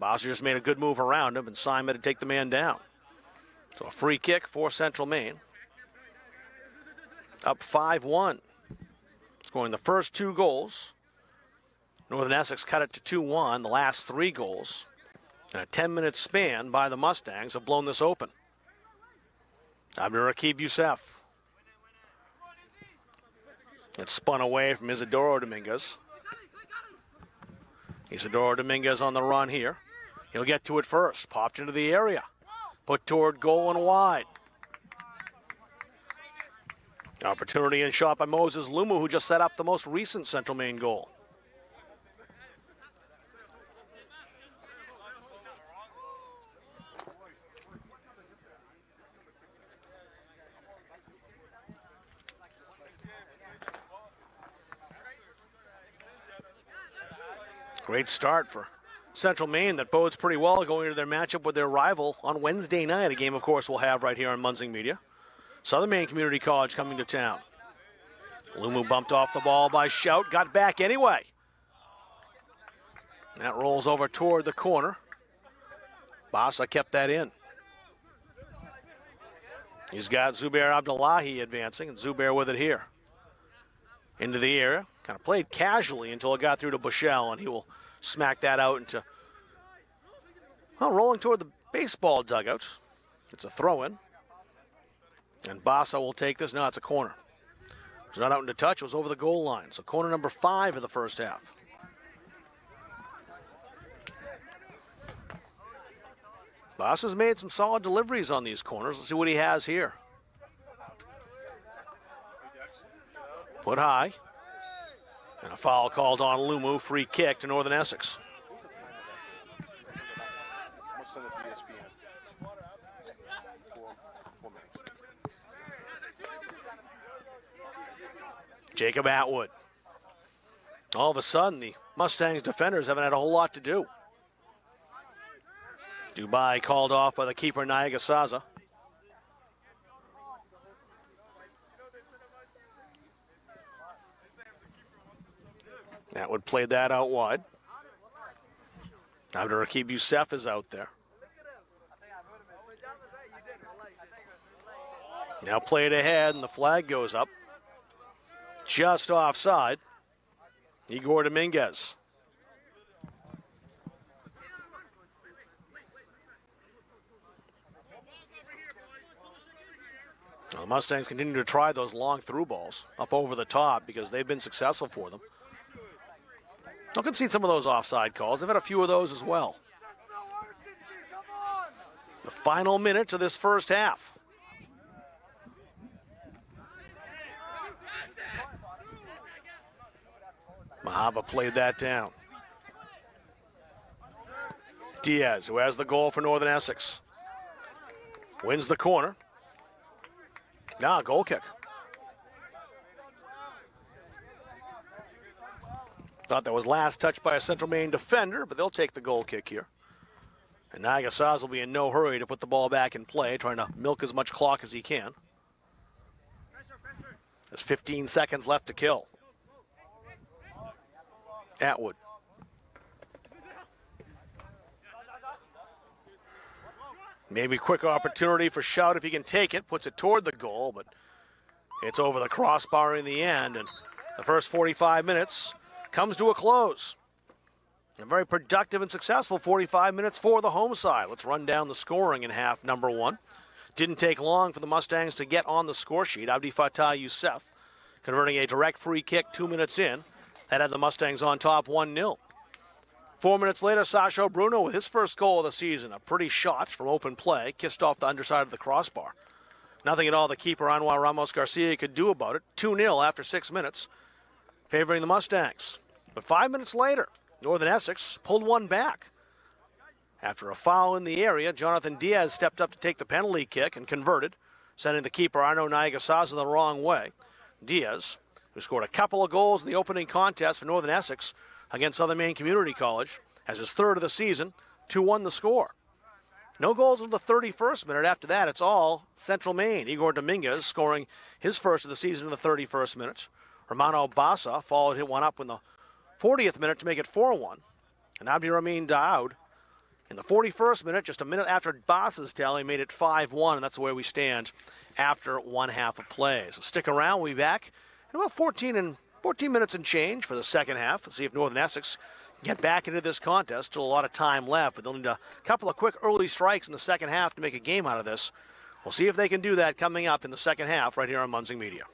Basa just made a good move around him, and Syme had to take the man down. So a free kick for Central Maine. Up 5-1. Scoring the first 2 goals. Northern Essex cut it to 2-1. The last 3 goals in a 10-minute span by the Mustangs have blown this open. Abdirahman Youssef. It's spun away from Isidoro Dominguez. Isidoro Dominguez on the run here. He'll get to it first. Popped into the area. Put toward goal and wide. Opportunity and shot by Moses Lumu, who just set up the most recent Central Maine goal. Great start for Central Maine that bodes pretty well going into their matchup with their rival on Wednesday night. A game, of course, we'll have right here on Munzing Media. Southern Maine Community College coming to town. Lumu bumped off the ball by Shout, got back anyway. That rolls over toward the corner. Bassa kept that in. He's got Zubair Abdullahi advancing, and Zubair with it here. Into the area. Kind of played casually until it got through to Bushell, and he will smack that out into, well, rolling toward the baseball dugout. It's a throw-in. And Bassa will take this. No, it's a corner. It's not out into touch. It was over the goal line. So corner number 5 of the first half. Bassa's made some solid deliveries on these corners. Let's see what he has here. Put high. And a foul called on Lumu. Free kick to Northern Essex. Jacob Atwood. All of a sudden, the Mustangs defenders haven't had a whole lot to do. Dubai called off by the keeper, Nagasaza. Atwood played that out wide. Abdur Rakib Youssef is out there. Now played ahead, and the flag goes up. Just offside. Igor Dominguez. Well, the Mustangs continue to try those long through balls up over the top because they've been successful for them. I'll concede some of those offside calls. They've had a few of those as well. The final minute of this first half. Mahaba played that down. Diaz, who has the goal for Northern Essex, wins the corner. Now, goal kick. Thought that was last touched by a Central Maine defender, but they'll take the goal kick here. And Nagasaz will be in no hurry to put the ball back in play, trying to milk as much clock as he can. There's 15 seconds left to kill. Atwood. Maybe quick opportunity for Shout if he can take it. Puts it toward the goal, but it's over the crossbar in the end. And the first 45 minutes comes to a close. A very productive and successful 45 minutes for the home side. Let's run down the scoring in half number 1. Didn't take long for the Mustangs to get on the score sheet. Abdi Fattah Youssef converting a direct free kick 2 minutes in. That had the Mustangs on top 1-0. 4 minutes later, Sasho Bruno with his first goal of the season. A pretty shot from open play, kissed off the underside of the crossbar. Nothing at all the keeper, Anwar Ramos Garcia, could do about it. 2-0 after 6 minutes, favoring the Mustangs. But 5 minutes later, Northern Essex pulled one back. After a foul in the area, Jonathan Diaz stepped up to take the penalty kick and converted, sending the keeper, Arno Nagasaza, the wrong way. Diaz, who scored a couple of goals in the opening contest for Northern Essex against Southern Maine Community College, has his third of the season, 2-1 the score. No goals in the 31st minute. After that, it's all Central Maine. Igor Dominguez scoring his first of the season in the 31st minute. Romano Bassa followed one up in the 40th minute to make it 4-1. And Abdirahmin Daoud in the 41st minute, just a minute after Bassa's tally, made it 5-1, and that's where we stand after one half of play. So stick around. We'll be back in about 14 minutes and change for the second half. Let's see if Northern Essex can get back into this contest. Still a lot of time left, but they'll need a couple of quick early strikes in the second half to make a game out of this. We'll see if they can do that coming up in the second half right here on Munzing Media.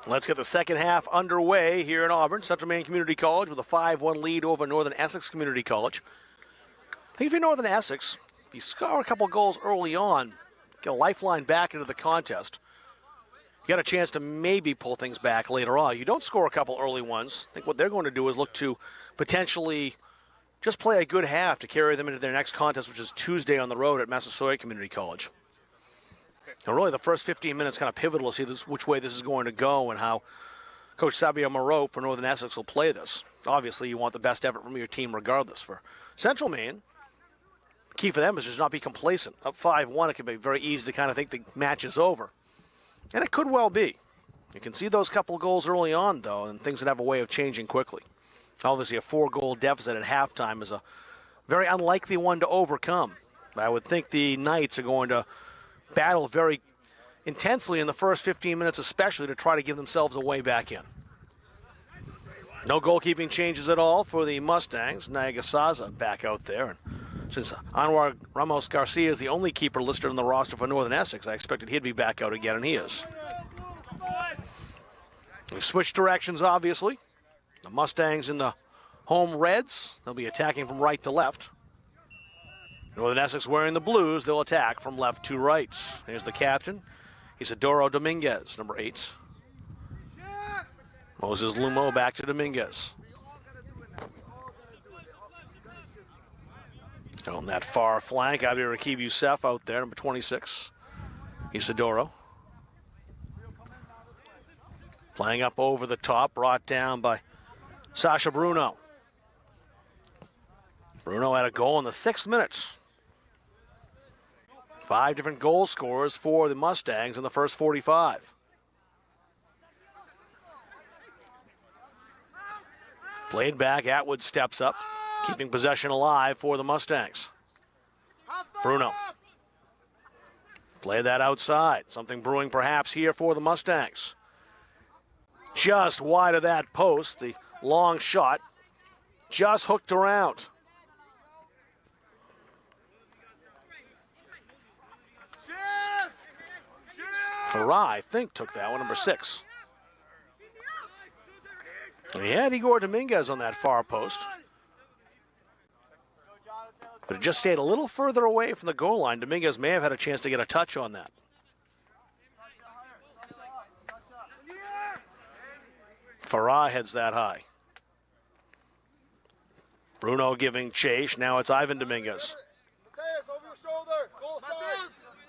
Let's get the second half underway here in Auburn. Central Maine Community College with a 5-1 lead over Northern Essex Community College. I think if you're Northern Essex, if you score a couple goals early on, get a lifeline back into the contest, you got a chance to maybe pull things back later on. You don't score a couple early ones. I think what they're going to do is look to potentially just play a good half to carry them into their next contest, which is Tuesday on the road at Massasoit Community College. And really, the first 15 minutes kind of pivotal to see which way this is going to go and how Coach Sabio Moreau for Northern Essex will play this. Obviously, you want the best effort from your team regardless. For Central Maine, the key for them is just not be complacent. Up 5-1, it can be very easy to kind of think the match is over. And it could well be. You can see those couple of goals early on, though, and things that have a way of changing quickly. Obviously, a 4-goal deficit at halftime is a very unlikely one to overcome. I would think the Knights are going to battle very intensely in the first 15 minutes, especially to try to give themselves a way back in. No goalkeeping changes at all for the Mustangs. Nagasaza back out there. And since Anwar Ramos Garcia is the only keeper listed on the roster for Northern Essex, I expected he'd be back out again, and he is. We've switched directions, obviously. The Mustangs in the home reds. They'll be attacking from right to left. Northern Essex wearing the blues. They'll attack from left to right. Here's the captain, Isidoro Dominguez, number 8. Moses Lumo back to Dominguez. On that far flank, Abir Rakib Youssef out there, number 26. Isidoro. Playing up over the top, brought down by Sasha Bruno. Bruno had a goal in the 6th minute. 5 different goal scorers for the Mustangs in the first 45. Played back, Atwood steps up, keeping possession alive for the Mustangs. Bruno. Play that outside. Something brewing perhaps here for the Mustangs. Just wide of that post, the long shot just hooked around. Farah, I think, took that one, number 6. And he had Igor Dominguez on that far post. But it just stayed a little further away from the goal line. Dominguez may have had a chance to get a touch on that. Farah heads that high. Bruno giving chase. Now it's Ivan Dominguez.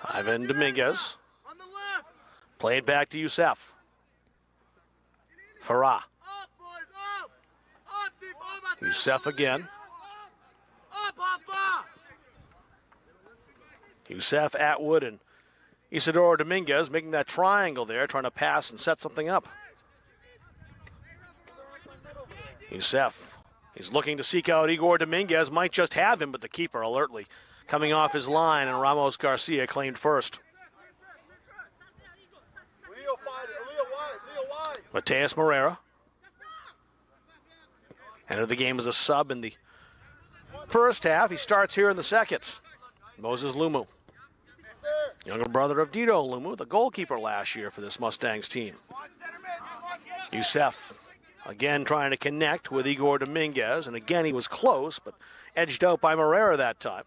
Ivan Dominguez. Played back to Youssef. Farah. Youssef again. Youssef, Atwood, and Isidoro Dominguez making that triangle there, trying to pass and set something up. Youssef, he's looking to seek out Igor Dominguez, might just have him, but the keeper alertly coming off his line, and Ramos Garcia claimed first. Mateus Moreira entered the game as a sub in the first half. He starts here in the second. Moses Lumu, younger brother of Dito Lumu, the goalkeeper last year for this Mustangs team. Youssef again trying to connect with Igor Dominguez, and again he was close, but edged out by Moreira that time.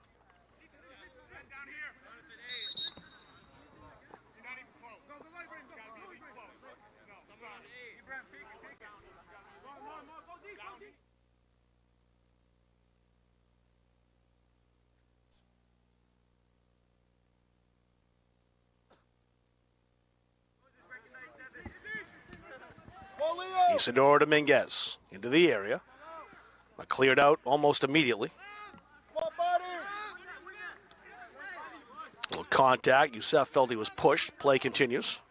Isidoro Dominguez into the area, but cleared out almost immediately. A little contact. Youssef felt he was pushed. Play continues.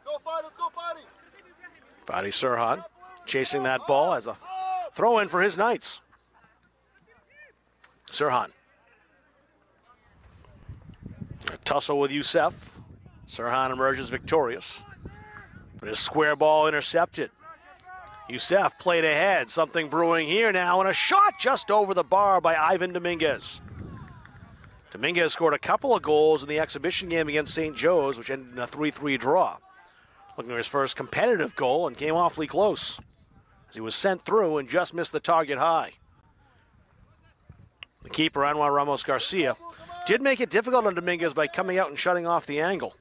Let's go, Fadi Sirhan chasing that ball as a throw-in for his Knights. Sirhan. A tussle with Youssef. Sirhan emerges victorious. But his square ball intercepted. Youssef played ahead. Something brewing here now, and a shot just over the bar by Ivan Dominguez. Dominguez scored a couple of goals in the exhibition game against St. Joe's, which ended in a 3-3 draw. looking for his first competitive goal and came awfully close as he was sent through and just missed the target high. The keeper, Anwar Ramos Garcia, did make it difficult on Dominguez by coming out and shutting off the angle.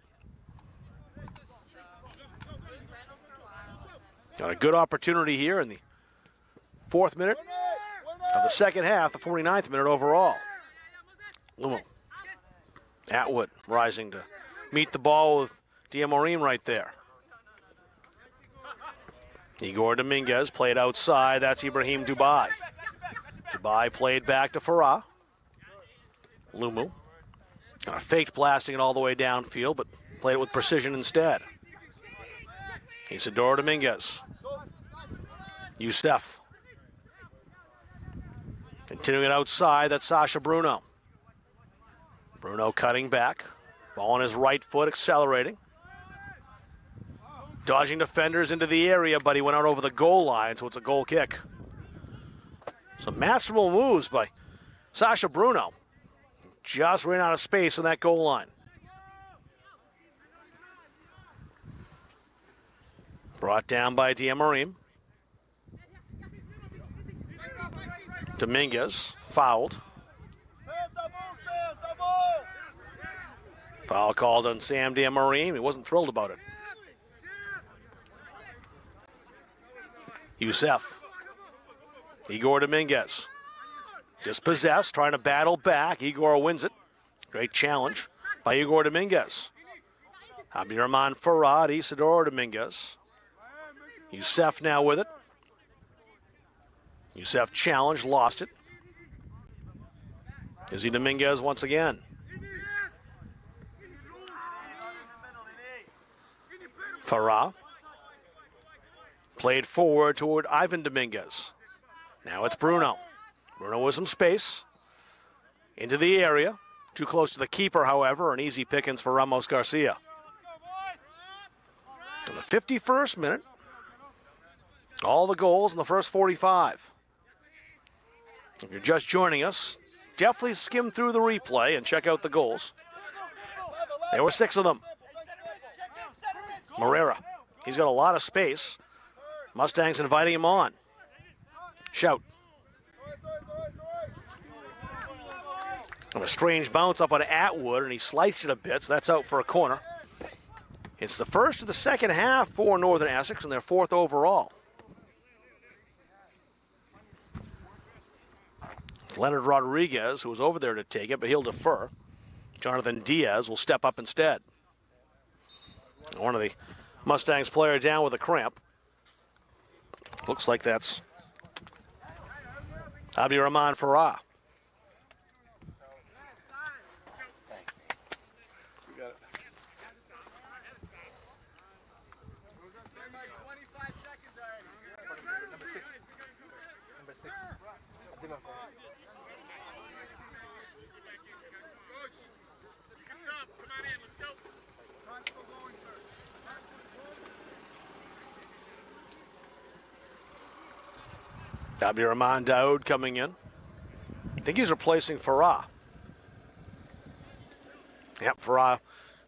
Got a good opportunity here in the 4th minute of the second half, the 49th minute overall. Lumo. Atwood rising to meet the ball with Diamorim right there. Igor Dominguez played outside. That's Ibrahim Dubai. Dubai played back to Farah. Lumu. Faked blasting it all the way downfield, but played it with precision instead. Isidoro Dominguez. Youssef. Continuing it outside, that's Sasha Bruno. Bruno cutting back. Ball on his right foot, accelerating. Dodging defenders into the area, but he went out over the goal line, so it's a goal kick. Some masterful moves by Sasha Bruno. Just ran out of space on that goal line. Brought down by Diamorim. Dominguez fouled. Foul called on Sam Diamorim. He wasn't thrilled about it. Youssef. Igor Dominguez. Dispossessed, trying to battle back. Igor wins it. Great challenge by Igor Dominguez. Abdirahman Farad, Isidoro Dominguez. Youssef now with it. Youssef challenged, lost it. Izzy Dominguez once again. Farah. Played forward toward Ivan Dominguez. Now it's Bruno. Bruno with some space. Into the area. Too close to the keeper, however. An easy pickings for Ramos Garcia. In the 51st minute. All the goals in the first 45. If you're just joining us, definitely skim through the replay and check out the goals. There were 6 of them. Moreira. He's got a lot of space. Mustangs inviting him on. Shout. And a strange bounce up on Atwood, and he sliced it a bit, so that's out for a corner. It's the first of the second half for Northern Essex, and their 4th overall. Leonard Rodriguez, who was over there to take it, but he'll defer. Jonathan Diaz will step up instead. One of the Mustangs player down with a cramp. Looks like that's Abdirahman Farah. Abdirahman Daoud coming in. I think he's replacing Farah. Yep, Farah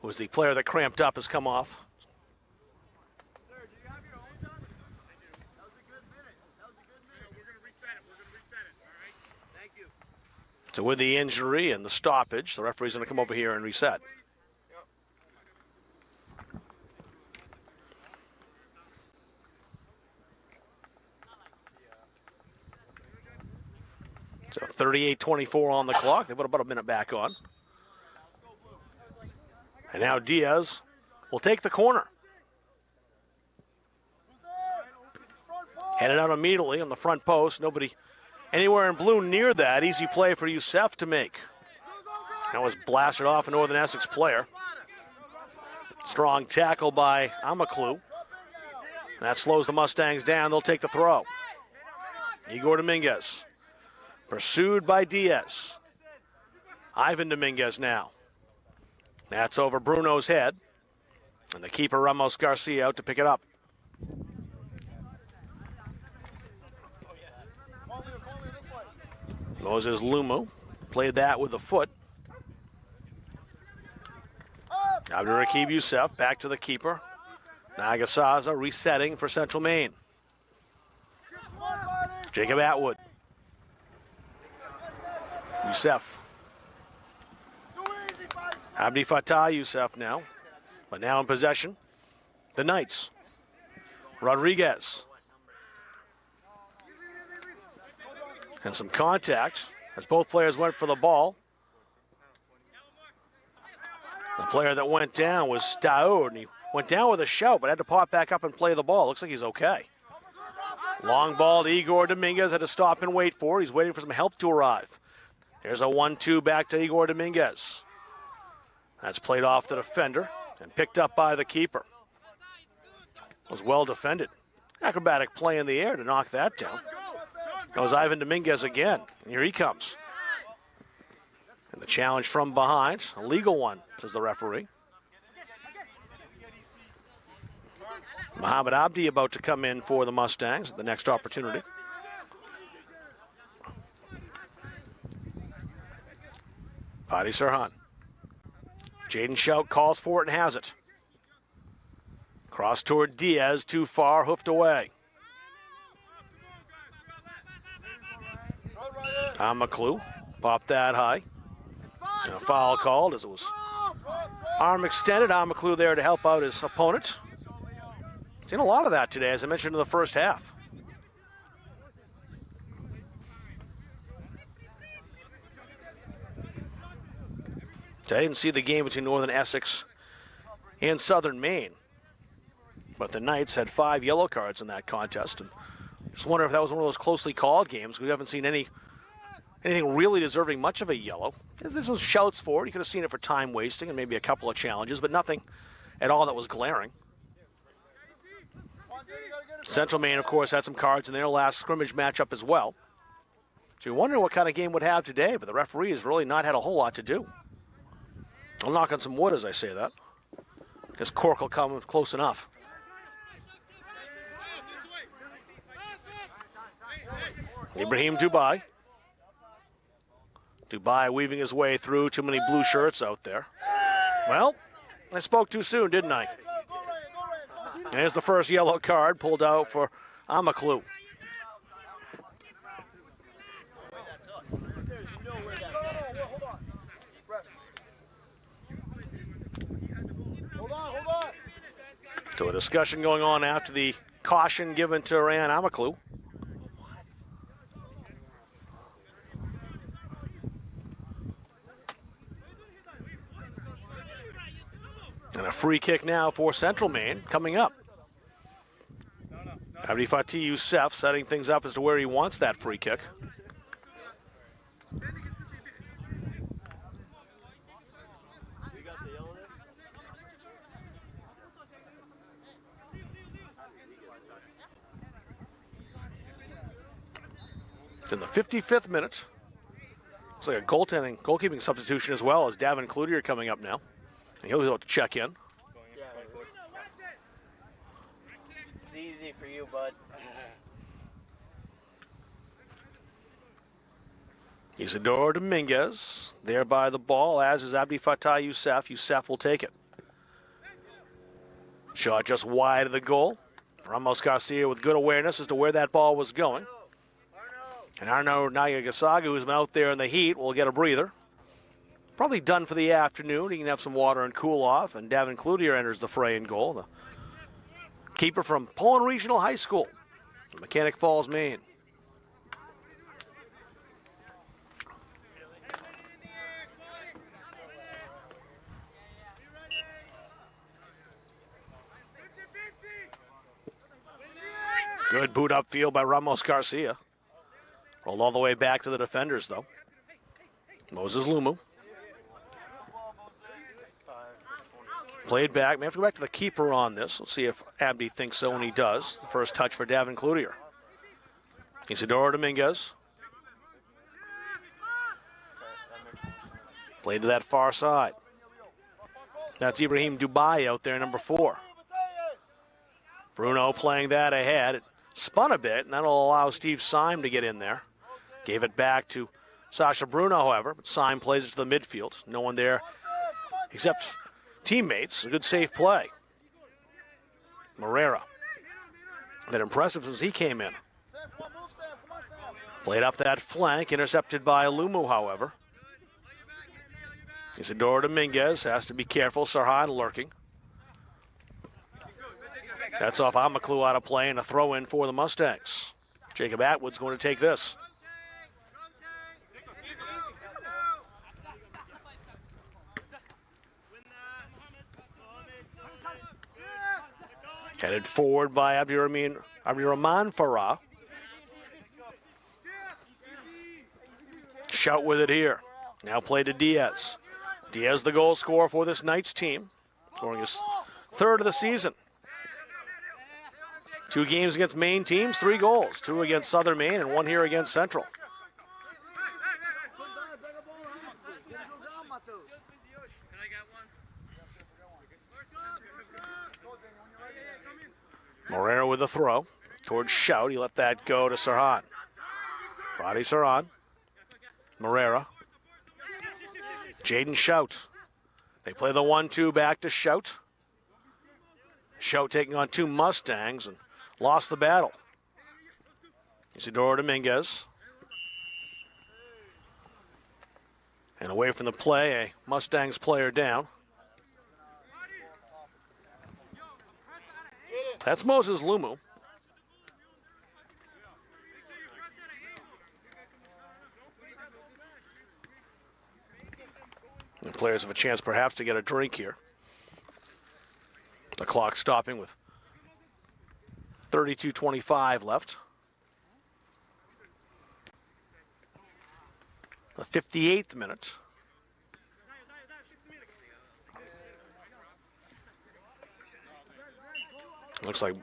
was the player that cramped up, has come off. So with the injury and the stoppage, the referee's going to come over here and reset. So 38-24 on the clock. They put about a minute back on. And now Diaz will take the corner. Headed out immediately on the front post. Nobody anywhere in blue near that. Easy play for Youssef to make. That was blasted off a Northern Essex player. Strong tackle by Amaklu. That slows the Mustangs down. They'll take the throw. Igor Dominguez. Pursued by Diaz. Ivan Dominguez now. That's over Bruno's head. And the keeper, Ramos Garcia, out to pick it up. Moses Lumu played that with the foot. Abdurraqib Youssef back to the keeper. Nagasaza resetting for Central Maine. Jacob Atwood. Youssef. Abdi Fattah Youssef now, but now in possession. The Knights. Rodriguez. And some contact as both players went for the ball. The player that went down was Daoud, and he went down with a shout, but had to pop back up and play the ball. Looks like he's okay. Long ball to Igor Dominguez, had to stop and wait for it. He's waiting for some help to arrive. There's a 1-2 back to Igor Dominguez. That's played off the defender and picked up by the keeper. Was well defended. Acrobatic play in the air to knock that down. That was Ivan Dominguez again. And here he comes. And the challenge from behind, a legal one, says the referee. Mohamed Abdi about to come in for the Mustangs at the next opportunity. Fadi Sirhan. Jaden Shout calls for it and has it. Cross toward Diaz, too far, hoofed away. Tom McClue popped that high. And a foul called as it was arm extended. Tom McClue there to help out his opponent. Seen a lot of that today, as I mentioned in the first half. I didn't see the game between Northern Essex and Southern Maine, but the Knights had 5 yellow cards in that contest, and just wonder if that was one of those closely called games. We haven't seen anything really deserving much of a yellow. This was shouts for it. You could have seen it for time wasting and maybe a couple of challenges, but nothing at all that was glaring. Central Maine, of course, had some cards in their last scrimmage matchup as well. So you wonder what kind of game would have today, but the referee has really not had a whole lot to do. I'll knock on some wood as I say that. Guess cork will come close enough. Ibrahim Dubai. Dubai weaving his way through. Too many blue shirts out there. Well, I spoke too soon, didn't I? And here's the first yellow card pulled out for Amaklu. So a discussion going on after the caution given to Ryan Amaklu. And a free kick now for Central Maine coming up. Abdi Fatih Youssef setting things up as to where he wants that free kick. It's in the 55th minute. Looks like a goalkeeping substitution as well as Davin Cloutier coming up now. And he'll be able to check in. It's easy for you, bud. Isidoro Dominguez there by the ball, as is Abdi Fatah Youssef. Youssef will take it. Shot just wide of the goal. Ramos Garcia with good awareness as to where that ball was going. And Arno Nagasaga, who's been out there in the heat, will get a breather. Probably done for the afternoon. He can have some water and cool off. And Davin Cloutier enters the fray in goal. The keeper from Poland Regional High School, Mechanic Falls, Maine. Good boot upfield by Ramos Garcia. Rolled all the way back to the defenders, though. Moses Lumu. Played back. May have to go back to the keeper on this. Let's see if Abdi thinks so, and he does. The first touch for Davin Cloutier. Isidoro Dominguez. Played to that far side. That's Ibrahim Dubai out there, number 4. Bruno playing that ahead. It spun a bit, and that'll allow Steve Syme to get in there. Gave it back to Sasha Bruno, however, but Syme plays it to the midfield. No one there except teammates. A good safe play. Moreira. Been impressive since he came in. Sam, come on, move, Sam. Come on, Sam. Played up that flank, intercepted by Lumu, however. Isidoro Dominguez has to be careful. Sarhan lurking. That's off Amaklu out of play and a throw in for the Mustangs. Jacob Atwood's going to take this. Headed forward by Abdurrahman Farah. Shout with it here. Now play to Diaz. Diaz the goal scorer for this Knights team, scoring his third of the season. 2 games against Maine teams, 3 goals. 2 against Southern Maine and 1 here against Central. Moreira with a throw towards Shout. He let that go to Sarhan. Fadi Sarhan. Moreira. Jaden Shout. They play the 1-2 back to Shout. Shout taking on 2 Mustangs and lost the battle. Isidoro Dominguez. And away from the play, a Mustangs player down. That's Moses Lumu. The players have a chance perhaps to get a drink here. The clock stopping with 32:25 left. The 58th minute. Looks like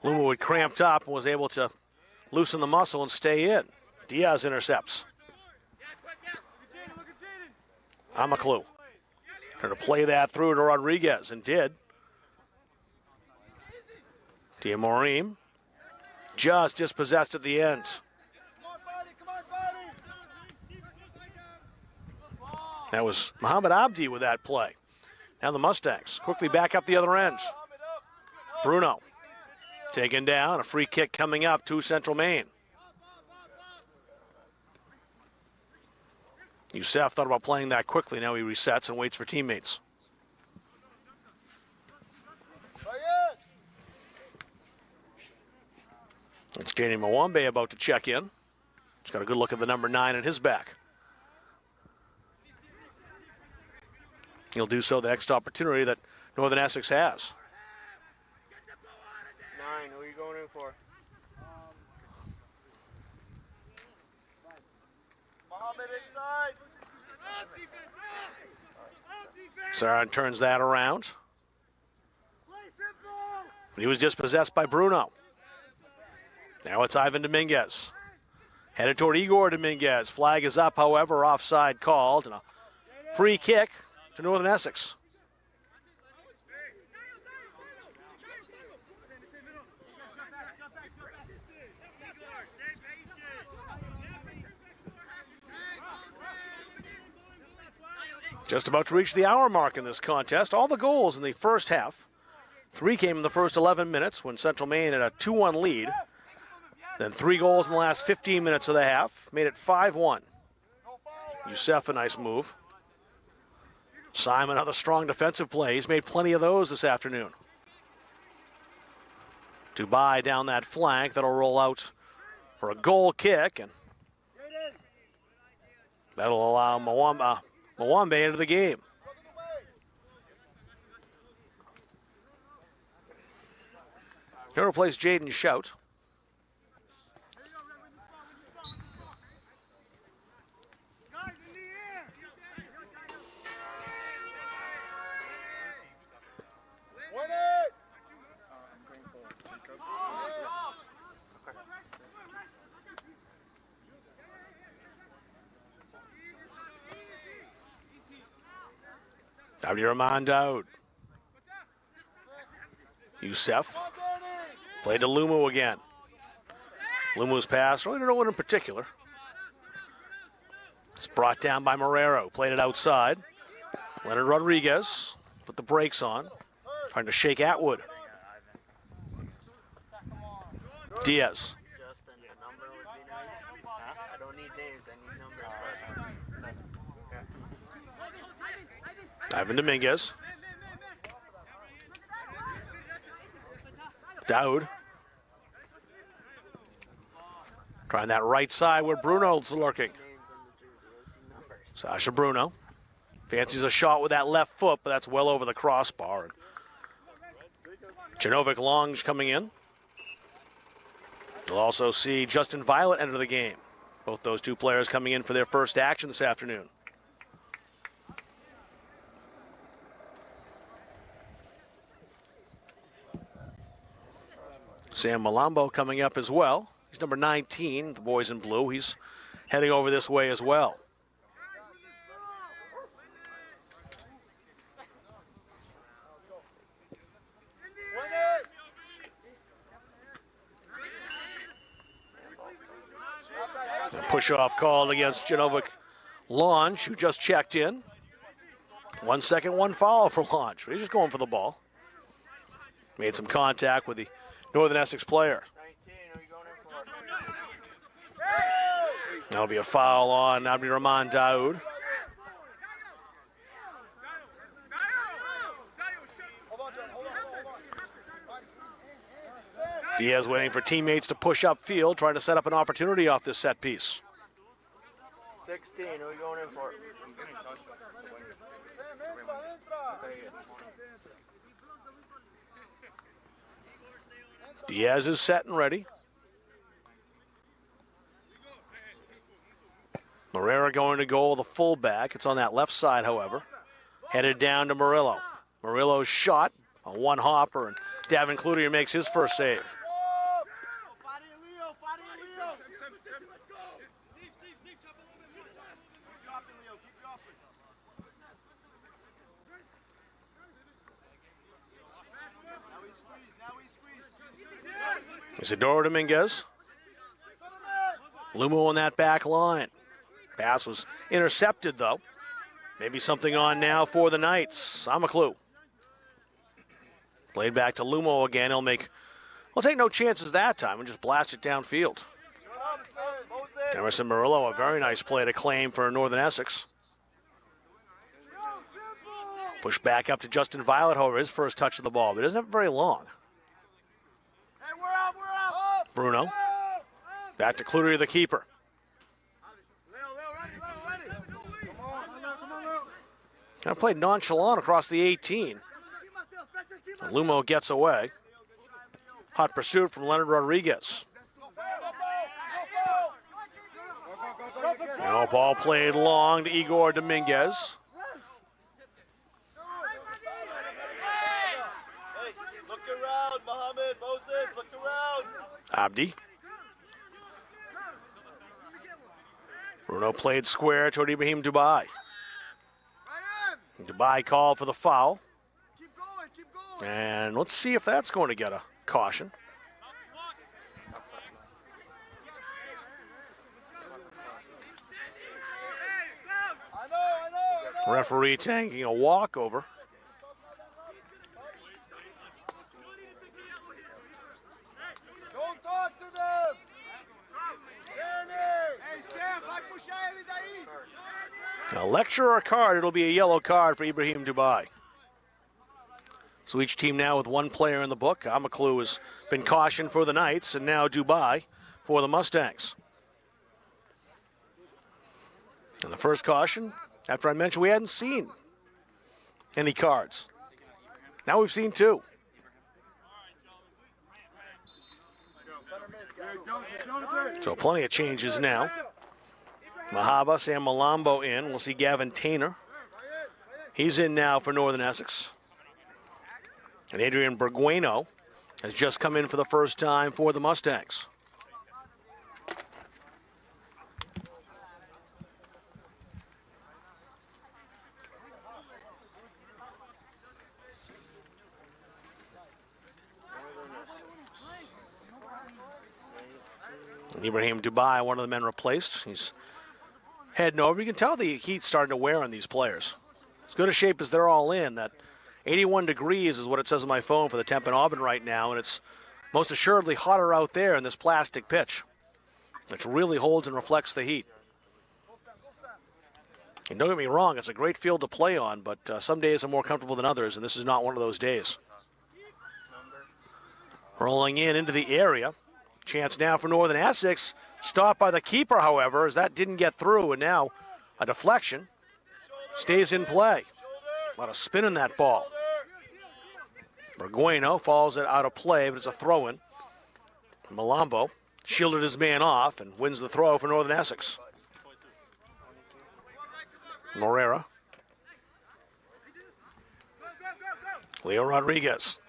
Lumu had cramped up and was able to loosen the muscle and stay in. Diaz intercepts. Amaklu trying to play that through to Rodriguez, and did. Diamorim just dispossessed at the end. That was Muhammad Abdi with that play. Now the Mustangs quickly back up the other end. Bruno taken down, a free kick coming up to Central Maine. Youssef thought about playing that quickly. Now he resets and waits for teammates. It's Janie Mwambe about to check in. He's got a good look at the number 9 at his back. He'll do so the next opportunity that Northern Essex has. 9, who are you going in for? Mohammed inside. Saran turns that around. He was dispossessed by Bruno. Now it's Ivan Dominguez. Headed toward Igor Dominguez. Flag is up, however, offside called. And a free kick to Northern Essex. Just about to reach the hour mark in this contest. All the goals in the first half. 3 came in the first 11 minutes when Central Maine had a 2-1 lead. Then 3 goals in the last 15 minutes of the half. Made it 5-1. Youssef, a nice move. Simon, another strong defensive play. He's made plenty of those this afternoon. Dubai down that flank. That'll roll out for a goal kick. And that'll allow Mwambe into the game. He'll replace Jaden Shout. Abdurrahman Daoud. Youssef. Played to Lumu again. Lumu's pass, really don't know what in particular. It's brought down by Moreira. Played it outside. Leonard Rodriguez put the brakes on. Trying to shake Atwood. Diaz. Justin, a number would be nice. I don't need names, I need numbers. Ivan Dominguez. Daoud. Trying that right side where Bruno's lurking. Sasha Bruno. Fancies a shot with that left foot, but that's well over the crossbar. Janovic Longe coming in. You'll also see Justin Violet enter the game. Both those two players coming in for their first action this afternoon. Sam Malambo coming up as well. He's number 19, the boys in blue. He's heading over this way as well. Push-off called against Janovic Longe, who just checked in. 1 second, one foul for Longe. He's just going for the ball. Made some contact with the Northern Essex player. 19, who are you going in for? That'll be a foul on Abdirahman Daoud. Diaz waiting for teammates to push upfield, trying to set up an opportunity off this set piece. 16, who are you going in for? Diaz is set and ready. Moreira going to goal, the fullback. It's on that left side, however. Headed down to Murillo. Murillo's shot, a one-hopper, and Davin Cloutier makes his first save. Isidoro Dominguez. Lumo on that back line. Pass was intercepted, though. Maybe something on now for the Knights. Samaklu. Played back to Lumo again. He'll take no chances that time and just blast it downfield. Emerson Murillo, a very nice play to claim for Northern Essex. Push back up to Justin Violet, however, his first touch of the ball, but it doesn't have very long. Bruno. Back to Cloutier, the keeper. Kind of played nonchalant across the 18. Lumo gets away. Hot pursuit from Leonard Rodriguez. Now ball played long to Igor Dominguez. Look around, Mohammed, Moses, look around. Abdi. Bruno played square toward Ibrahim Dubai. Dubai called for the foul. And let's see if that's going to get a caution. Referee taking a walkover. Don't talk to them. A lecture or a card, it'll be a yellow card for Ibrahim Dubai. So each team now with one player in the book. Amaklu has been cautioned for the Knights, and now Dubai for the Mustangs. And the first caution, after I mentioned we hadn't seen any cards. Now we've seen two. So plenty of changes now. Mahaba, Sam Malambo in. We'll see Gavin Tainer. He's in now for Northern Essex. And Adrian Bergueno has just come in for the first time for the Mustangs. And Ibrahim Dubai, one of the men replaced. He's heading over. You can tell the heat's starting to wear on these players. As good a shape as they're all in, that 81 degrees is what it says on my phone for the temp in Auburn right now, and it's most assuredly hotter out there in this plastic pitch, which really holds and reflects the heat. And don't get me wrong, it's a great field to play on, but some days are more comfortable than others, and this is not one of those days. Rolling into the area. Chance now for Northern Essex. Stopped by the keeper, however, as that didn't get through, and now a deflection stays in play. A lot of spin in that ball. Burgueno falls it out of play, but it's a throw-in. Malambo shielded his man off and wins the throw for Northern Essex. Morera. Leo Rodriguez.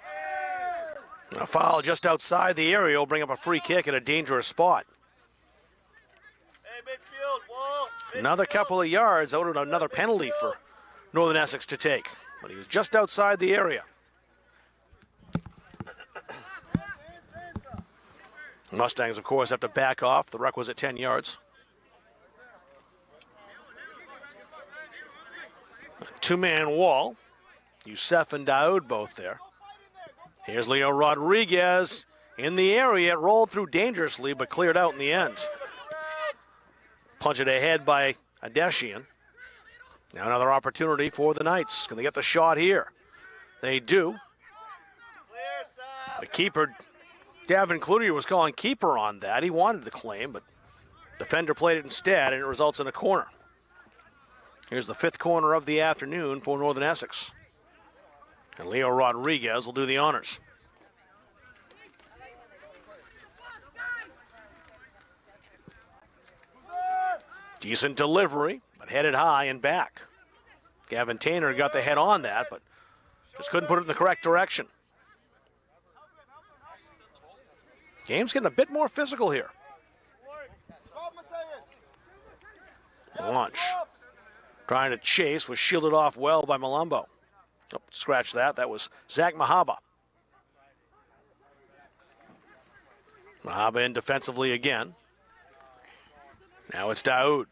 A foul just outside the area will bring up a free kick at a dangerous spot. Hey, midfield, wall. Another couple of yards out of another penalty for Northern Essex to take, but he was just outside the area. Mustangs, of course, have to back off the requisite 10 yards. Two-man wall. Youssef and Daoud both there. Here's Leo Rodriguez in the area. It rolled through dangerously, but cleared out in the end. Punch it ahead by Adeshian. Now another opportunity for the Knights. Can they get the shot here? They do. The keeper, Davin Cloutier, was calling keeper on that. He wanted the claim, but defender played it instead, and it results in a corner. Here's the fifth corner of the afternoon for Northern Essex. And Leo Rodriguez will do the honors. Decent delivery, but headed high and back. Gavin Tainer got the head on that, but just couldn't put it in the correct direction. Game's getting a bit more physical here. Launch. Trying to chase, was shielded off well by Malambo. Oh, scratch that. That was Zach Mahaba. Mahaba in defensively again. Now it's Daoud.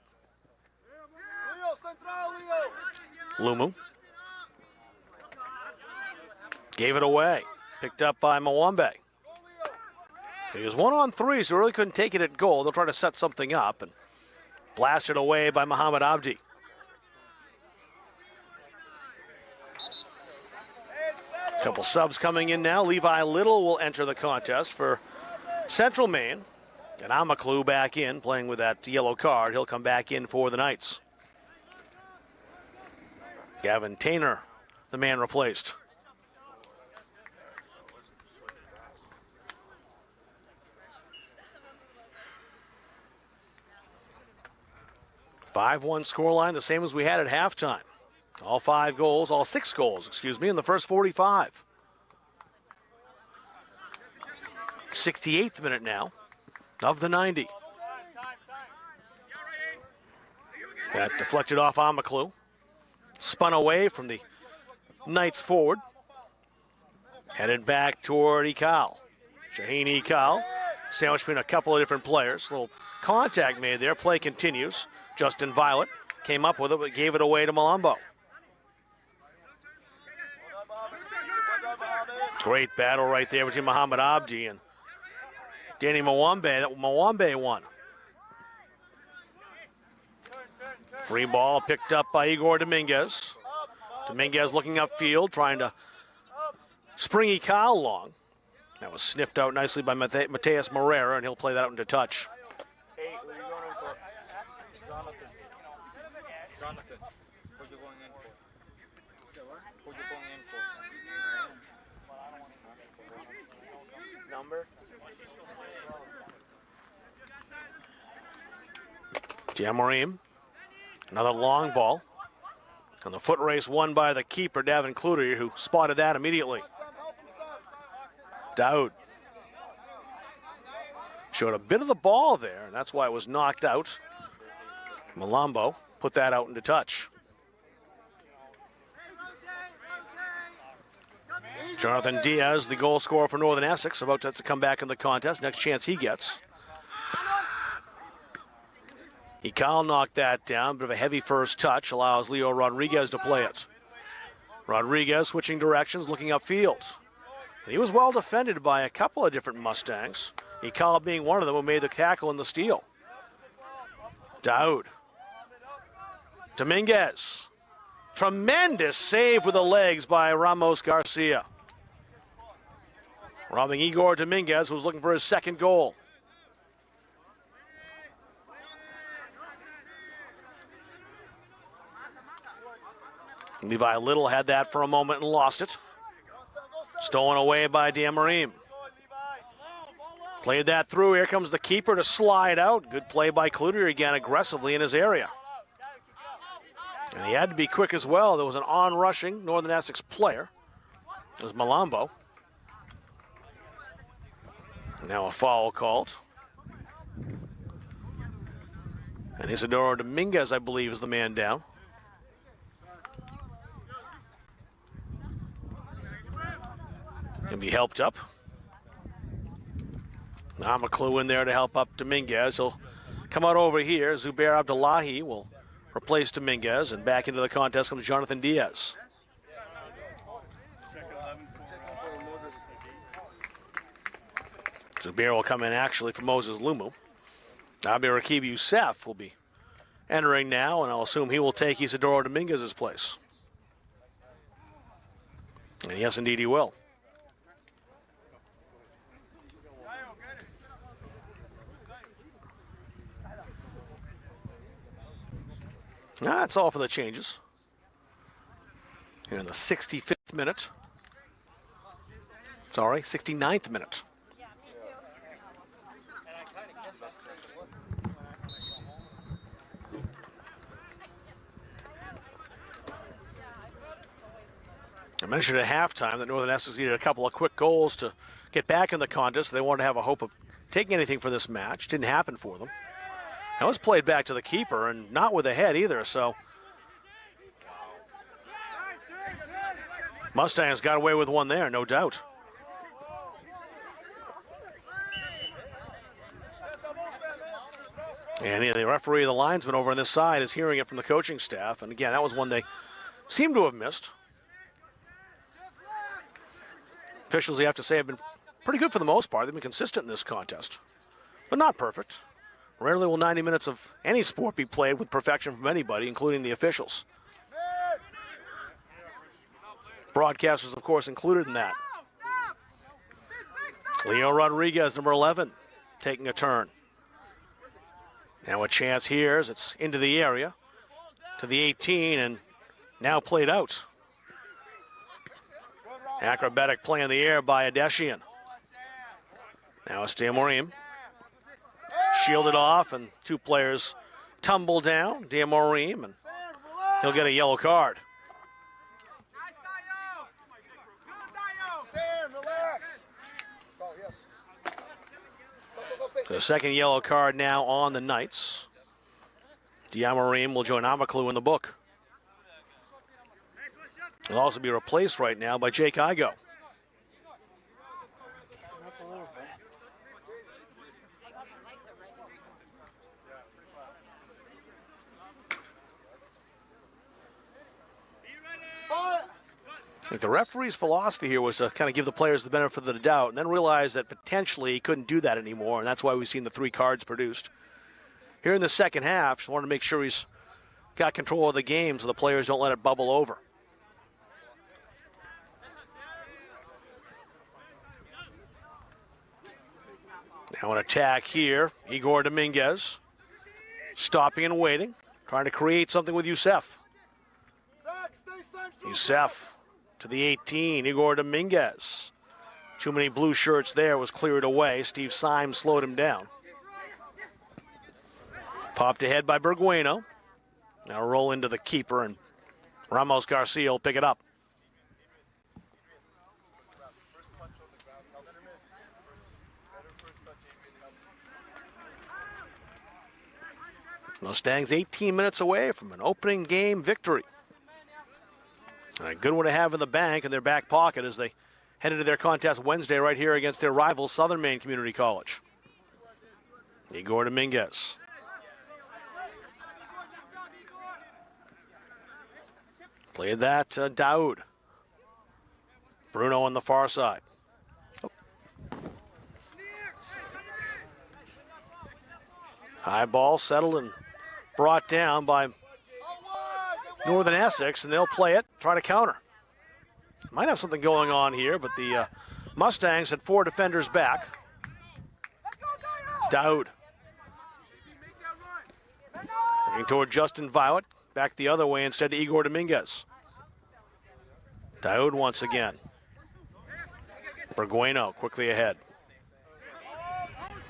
Lumu. Gave it away. Picked up by Mwambe. He was 1-on-3, so really couldn't take it at goal. They'll try to set something up and blasted away by Muhammad Abdi. Couple subs coming in now. Levi Little will enter the contest for Central Maine. And Amaklu back in, playing with that yellow card. He'll come back in for the Knights. Gavin Tainer, the man replaced. (5-1) scoreline, the same as we had at halftime. All 6 goals, in the first 45. 68th minute now of the 90. That deflected off Amaklu. Spun away from the Knights forward. Headed back toward Ekal. Shaheen Ekal. Sandwiched between a couple of different players. A little contact made there. Play continues. Justin Violet came up with it, but gave it away to Malambo. Great battle right there between Muhammad Abdi and Danny Mwambe. That Mwambe won. Free ball picked up by Igor Dominguez. Dominguez looking upfield, trying to spring Ekal along. That was sniffed out nicely by Mateus Morera, and he'll play that out into touch. Hey, who are you going in for? Jonathan. Jonathan, who you going in for? Who you going in for? Number? Jamarim. Another long ball. And the foot race won by the keeper, Davin Cloutier, who spotted that immediately. Daoud showed a bit of the ball there, and that's why it was knocked out. Malambo put that out into touch. Jonathan Diaz, the goal scorer for Northern Essex, about to come back in the contest. Next chance he gets. Ekal knocked that down. Bit of a heavy first touch. Allows Leo Rodriguez to play it. Rodriguez switching directions, looking upfield. He was well defended by a couple of different Mustangs. Ekala being one of them who made the tackle and the steal. Daoud. Dominguez. Tremendous save with the legs by Ramos Garcia. Robbing Igor Dominguez, who's looking for his second goal. Levi Little had that for a moment and lost it. Stolen away by Diamarim. Played that through. Here comes the keeper to slide out. Good play by Cloutier again, aggressively in his area. And he had to be quick as well. There was an on-rushing Northern Essex player. It was Malambo. Now a foul called. And Isidoro Dominguez, I believe, is the man down. Can be helped up. Namaklu in there to help up Dominguez. He'll come out over here. Zubair Abdullahi will replace Dominguez, and back into the contest comes Jonathan Diaz. Zubair will come in actually for Moses Lumu. Abir Rakib Youssef will be entering now, and I'll assume he will take Isidoro Dominguez's place. And yes, indeed he will. That's all for the changes. Here in the 65th minute. Sorry, 69th minute. I mentioned at halftime that Northern Essex needed a couple of quick goals to get back in the contest. They wanted to have a hope of taking anything for this match. Didn't happen for them. That was played back to the keeper, and not with a head either, so Mustangs got away with one there, no doubt. And the referee, the linesman over on this side, is hearing it from the coaching staff, and again, that was one they seem to have missed. Officials, you have to say, have been pretty good for the most part. They've been consistent in this contest, but not perfect. Rarely will 90 minutes of any sport be played with perfection from anybody, including the officials. Broadcasters, of course, included in that. Leo Rodriguez, number 11, taking a turn. Now a chance here as it's into the area, to the 18, and now played out. Acrobatic play in the air by Adeshian. Now it's Diamarim. Shielded off, and two players tumble down. Diamarim, and he'll get a yellow card. So the second yellow card now on the Knights. Diamarim will join Amaklu in the book. He'll also be replaced right now by Jake Igo. I think the referee's philosophy here was to kind of give the players the benefit of the doubt and then realize that potentially he couldn't do that anymore, and that's why we've seen the 3 cards produced. Here in the second half, just wanted to make sure he's got control of the game so the players don't let it bubble over. Now an attack here, Igor Dominguez, stopping and waiting, trying to create something with Youssef. Youssef to the 18, Igor Dominguez. Too many blue shirts there, was cleared away. Steve Symes slowed him down. Popped ahead by Bergueno. Now roll into the keeper, and Ramos Garcia will pick it up. Mustangs 18 minutes away from an opening game victory. And a good one to have in the bank in their back pocket as they head into their contest Wednesday right here against their rival Southern Maine Community College. Igor Dominguez. Played that Daoud. Bruno on the far side. High ball settled and brought down by Northern Essex, and they'll play it, try to counter. Might have something going on here, but the Mustangs had 4 defenders back. Daoud. Looking toward Justin Violet. Back the other way instead to Igor Dominguez. Daoud once again. Bergueno quickly ahead.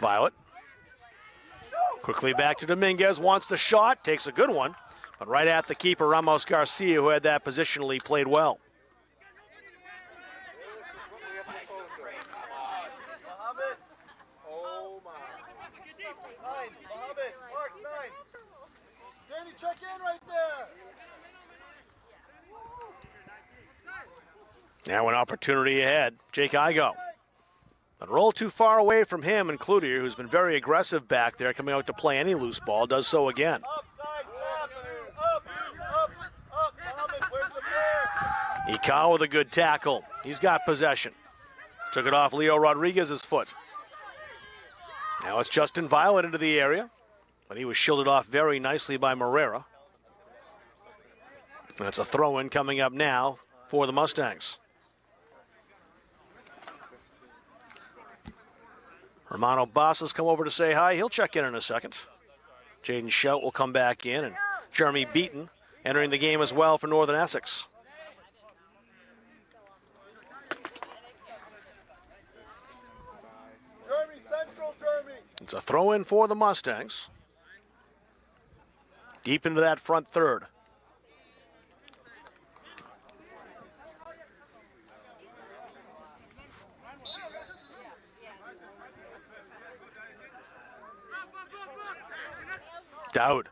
Violet. Quickly back to Dominguez. Wants the shot. Takes a good one. But right at the keeper, Ramos Garcia, who had that positionally, played well. Check in right there. Now an opportunity ahead. Jake Igo. But roll too far away from him, and Cloutier, who's been very aggressive back there, coming out to play any loose ball, does so again. Up, guys, up. Mohammed, where's the player? Ikaw with a good tackle. He's got possession. Took it off Leo Rodriguez's foot. Now it's Justin Violet into the area. But he was shielded off very nicely by Morera. And it's a throw-in coming up now for the Mustangs. Romano Boss has come over to say hi. He'll check in a second. Jaden Shout will come back in, and Jeremy Beaton entering the game as well for Northern Essex. Jeremy, central, Jeremy. It's a throw-in for the Mustangs. Deep into that front third. Daoud.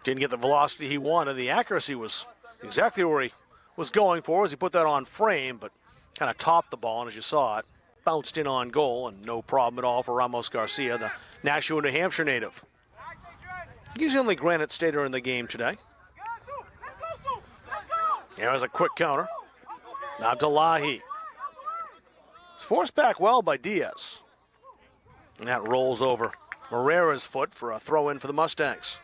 Didn't get the velocity he wanted. The accuracy was exactly where he was going for as he put that on frame, but kind of topped the ball, and as you saw it, bounced in on goal, and no problem at all for Ramos Garcia, the Nashua, New Hampshire native. He's the only Granite Stater in the game today. There's a quick counter. Abdullahi. It's forced back well by Diaz. And that rolls over Morera's foot for a throw-in for the Mustangs.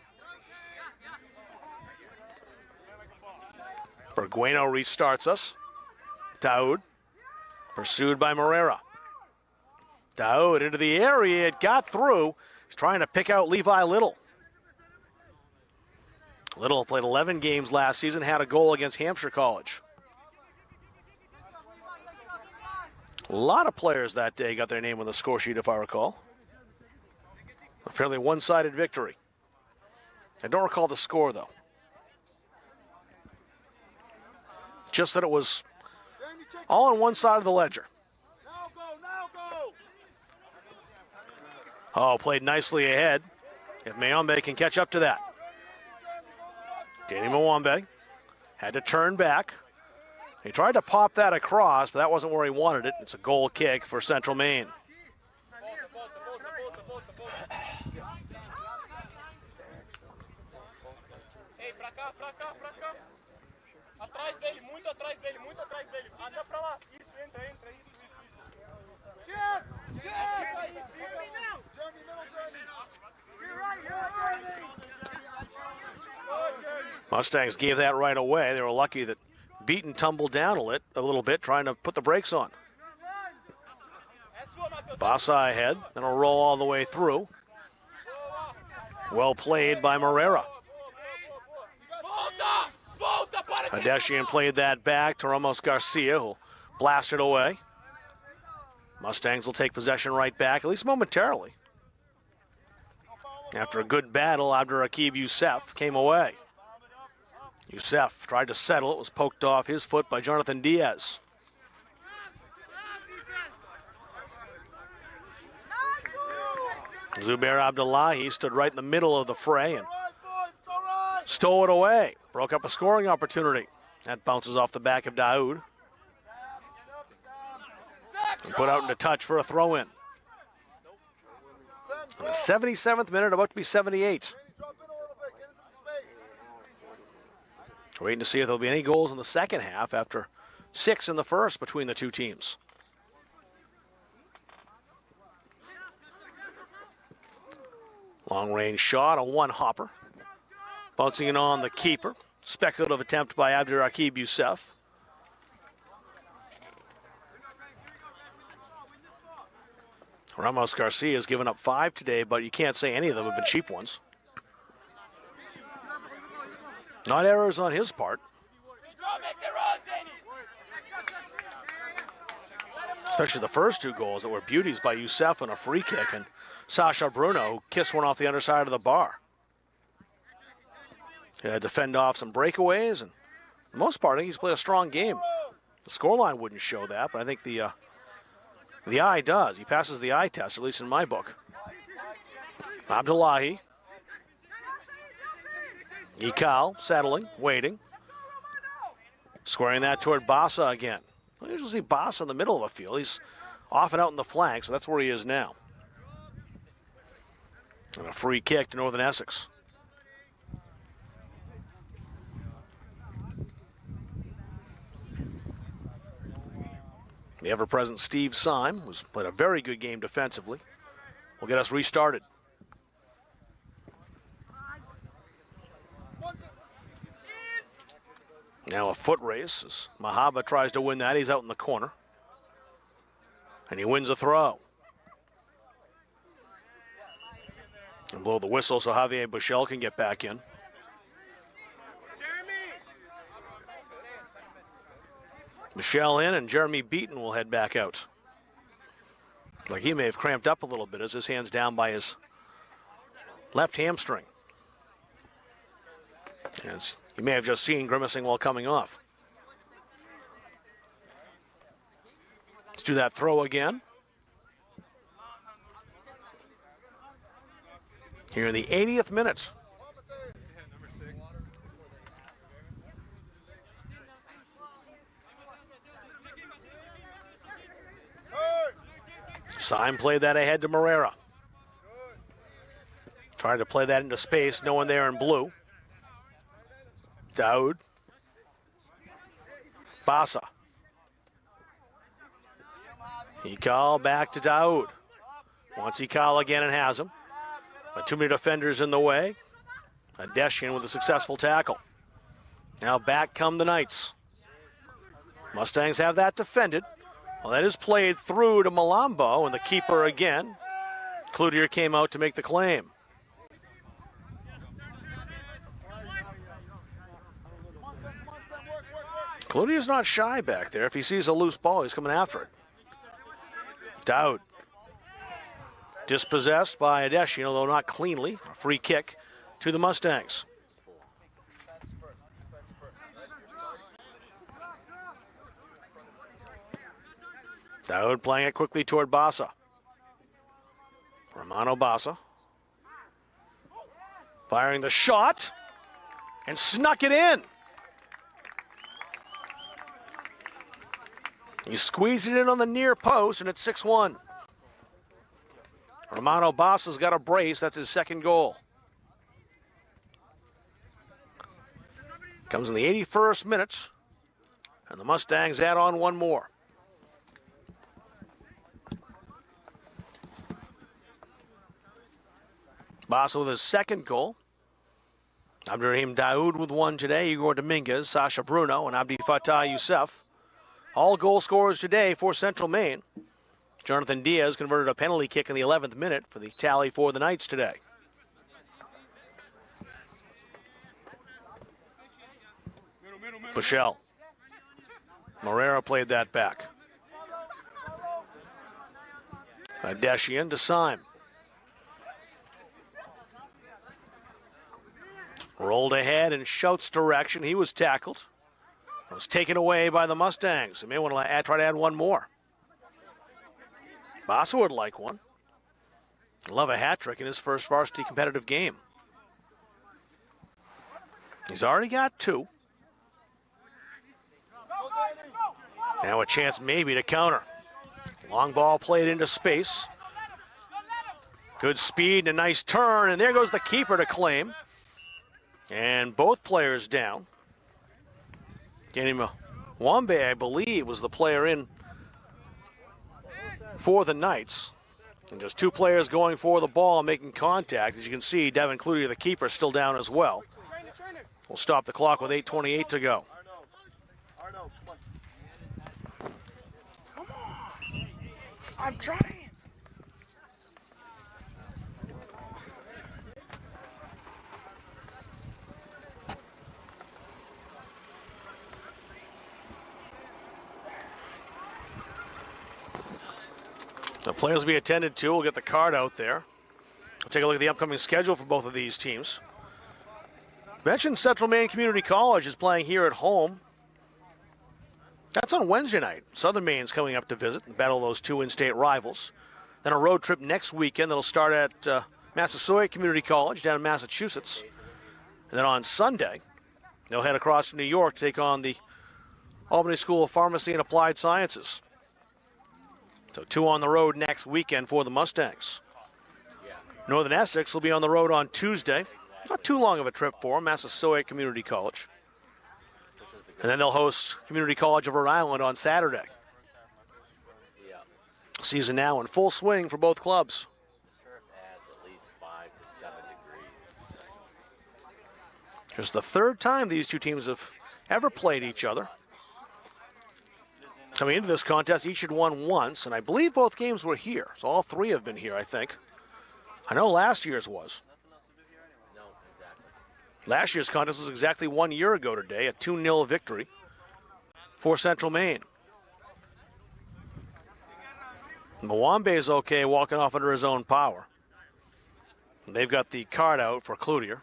Bergueno restarts us. Daoud. Pursued by Morera. Daoud into the area. It got through. He's trying to pick out Levi Little. Little played 11 games last season, had a goal against Hampshire College. A lot of players that day got their name on the score sheet, if I recall. A fairly one-sided victory. I don't recall the score, though. Just that it was all on one side of the ledger. Now go. Oh, played nicely ahead. If Mayombe can catch up to that. Danny Mwambe had to turn back. He tried to pop that across, but that wasn't where he wanted it. It's a goal kick for Central Maine. Ei, pra cá. Atrás dele, muito atrás dele. Anda pra lá. Isso, entra, isso. Mustangs gave that right away. They were lucky that Beaton tumbled down a little bit, trying to put the brakes on. Basa ahead, then a roll all the way through. Well played by Morera. Adeshian played that back to Ramos Garcia, who'll blast it away. Mustangs will take possession right back, at least momentarily. After a good battle, Abdurraqib Youssef came away. Youssef tried to settle it, was poked off his foot by Jonathan Diaz. Zubair Abdullahi stood right in the middle of the fray and stole it away. Broke up a scoring opportunity. That bounces off the back of Daoud. And put out into touch for a throw-in. The 77th minute, about to be 78. Waiting to see if there'll be any goals in the second half after 6 in the first between the two teams. Long-range shot, a one-hopper. Bouncing it on the keeper. Speculative attempt by Abdurraqib Youssef. Ramos Garcia has given up 5 today, but you can't say any of them have been cheap ones. Not errors on his part. Especially the first 2 goals that were beauties by Youssef and a free kick, and Sasha Bruno, who kissed one off the underside of the bar. He had to fend off some breakaways, and for the most part, I think he's played a strong game. The scoreline wouldn't show that, but I think the eye does. He passes the eye test, at least in my book. Abdullahi. Ikal settling, waiting. Squaring that toward Bassa again. I usually see Bassa in the middle of the field. He's off and out in the flanks, but that's where he is now. And a free kick to Northern Essex. The ever-present Steve Syme, who's played a very good game defensively, will get us restarted. Now a foot race as Mahaba tries to win that. He's out in the corner. And he wins a throw. And blow the whistle so Javier Bushell can get back in. Michelle in, and Jeremy Beaton will head back out. Like he may have cramped up a little bit as his hand's down by his left hamstring. As you may have just seen grimacing while coming off. Let's do that throw again. Here in the 80th minute. Syme played that ahead to Moreira. Tried to play that into space, no one there in blue. Daoud. Bassa. Ikal back to Daoud. Wants Ikal again and has him. But too many defenders in the way. Adeshian with a successful tackle. Now back come the Knights. Mustangs have that defended. Well, that is played through to Malambo, and the keeper again. Cloutier came out to make the claim. Cloutier's not shy back there. If he sees a loose ball, he's coming after it. Daoud. Dispossessed by Adeshian, although not cleanly. A free kick to the Mustangs. Daoud playing it quickly toward Bassa. Romano Bassa. Firing the shot. And snuck it in. He squeezed it in on the near post, and it's 6-1. Romano Bassa's got a brace. That's his second goal. Comes in the 81st minute. And the Mustangs add on one more. Bassa with his second goal. Abdurrahim Daoud with one today. Igor Dominguez, Sasha Bruno, and Abdi Fattah Youssef. All goal scorers today for Central Maine. Jonathan Diaz converted a penalty kick in the 11th minute for the tally for the Knights today. Bushell. Moreira played that back. Adeshian to Syme. Rolled ahead in Shout's direction. He was tackled. It was taken away by the Mustangs. They may want to try to add one more. Bassa would like one. Love a hat trick in his first varsity competitive game. He's already got 2. Now a chance maybe to counter. Long ball played into space. Good speed and a nice turn, and there goes the keeper to claim. And both players down. Kenny Mwambe, I believe, was the player in for the Knights. And just two players going for the ball and making contact. As you can see, Devin Cloutier, the keeper, still down as well. We'll stop the clock with 8:28 to go. Arno, come on. Come on. I'm trying. The players will be attended to. We'll get the card out there. We'll take a look at the upcoming schedule for both of these teams. Mentioned Central Maine Community College is playing here at home. That's on Wednesday night. Southern Maine's coming up to visit and battle those two in-state rivals. Then a road trip next weekend that'll start at Massasoit Community College down in Massachusetts. And then on Sunday, they'll head across to New York to take on the Albany School of Pharmacy and Applied Sciences. So two on the road next weekend for the Mustangs. Northern Essex will be on the road on Tuesday. Not too long of a trip for them, Massasoit Community College. And then they'll host Community College of Rhode Island on Saturday. Season now in full swing for both clubs. Turf adds at least 5 to 7 degrees. It's the third time these two teams have ever played each other. Coming into this contest, each had won once, and I believe both games were here. So all three have been here, I think. I know last year's was. No, exactly. Last year's contest was exactly 1 year ago today, a 2-0 victory for Central Maine. Mwambe's okay walking off under his own power. They've got the card out for Cloutier.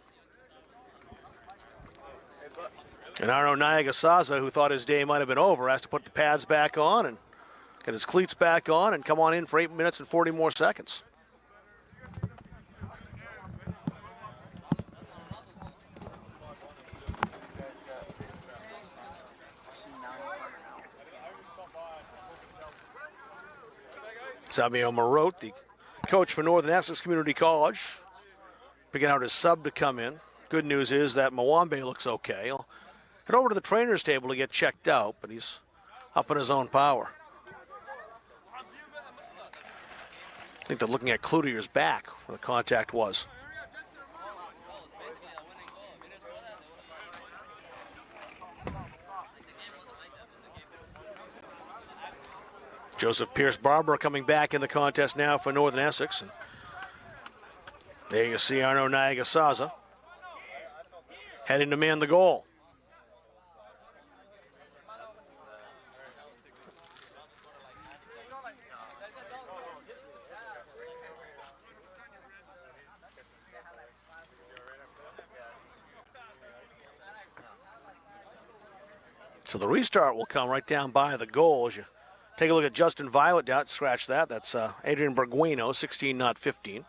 And Arno Nagasaza, who thought his day might have been over, has to put the pads back on and get his cleats back on and come on in for 8 minutes and 40 more seconds. Sabio Marotte, the coach for Northern Essex Community College, picking out his sub to come in. Good news is that Mwambe looks okay. He'll head over to the trainer's table to get checked out, but he's up in his own power. I think they're looking at Cloutier's back where the contact was. Joseph Pierce-Barber coming back in the contest now for Northern Essex. And there you see Arno Nagasaza heading to man the goal. So the restart will come right down by the goal. As you take a look at Justin Violet down, scratch that. That's Adrian Berguino, 16, not 15.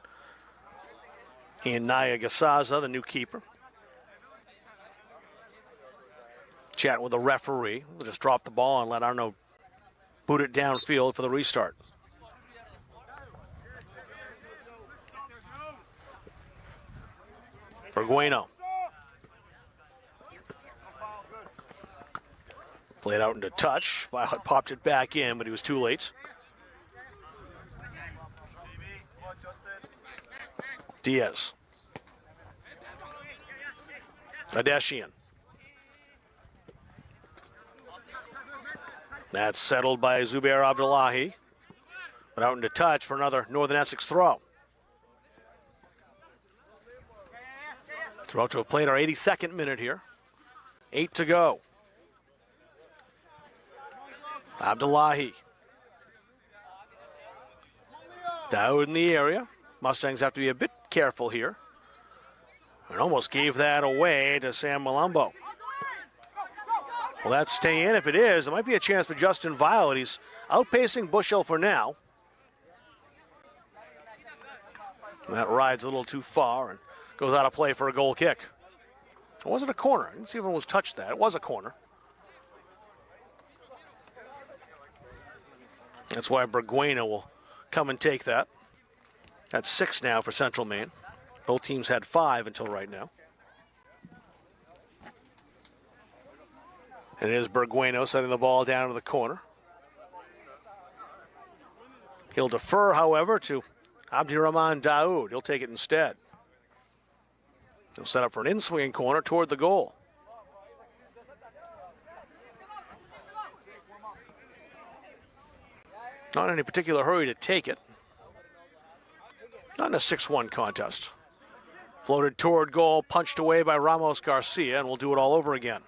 And Naya Gasaza, the new keeper. Chatting with the referee. We'll just drop the ball and let Arno boot it downfield for the restart. Berguino. Played out into touch. Violet popped it back in, but he was too late. Diaz. Adeshian. That's settled by Zubair Abdullahi. But out into touch for another Northern Essex throw. Throw to have played our 82nd minute here. 8 to go. Abdullahi. Down in the area. Mustangs have to be a bit careful here. And almost gave that away to Sam Malumbo. Will that stay in? If it is, it might be a chance for Justin Violet. He's outpacing Bushell for now. And that rides a little too far and goes out of play for a goal kick. Or was it a corner? I didn't see if anyone was touched that. It was a corner. That's why Berguino will come and take that. That's 6 now for Central Maine. Both teams had 5 until right now. And it is Berguino setting the ball down to the corner. He'll defer, however, to Abdirahman Daoud. He'll take it instead. He'll set up for an in-swinging corner toward the goal. Not in any particular hurry to take it. Not in a 6-1 contest. Floated toward goal, punched away by Ramos Garcia, and we'll do it all over again.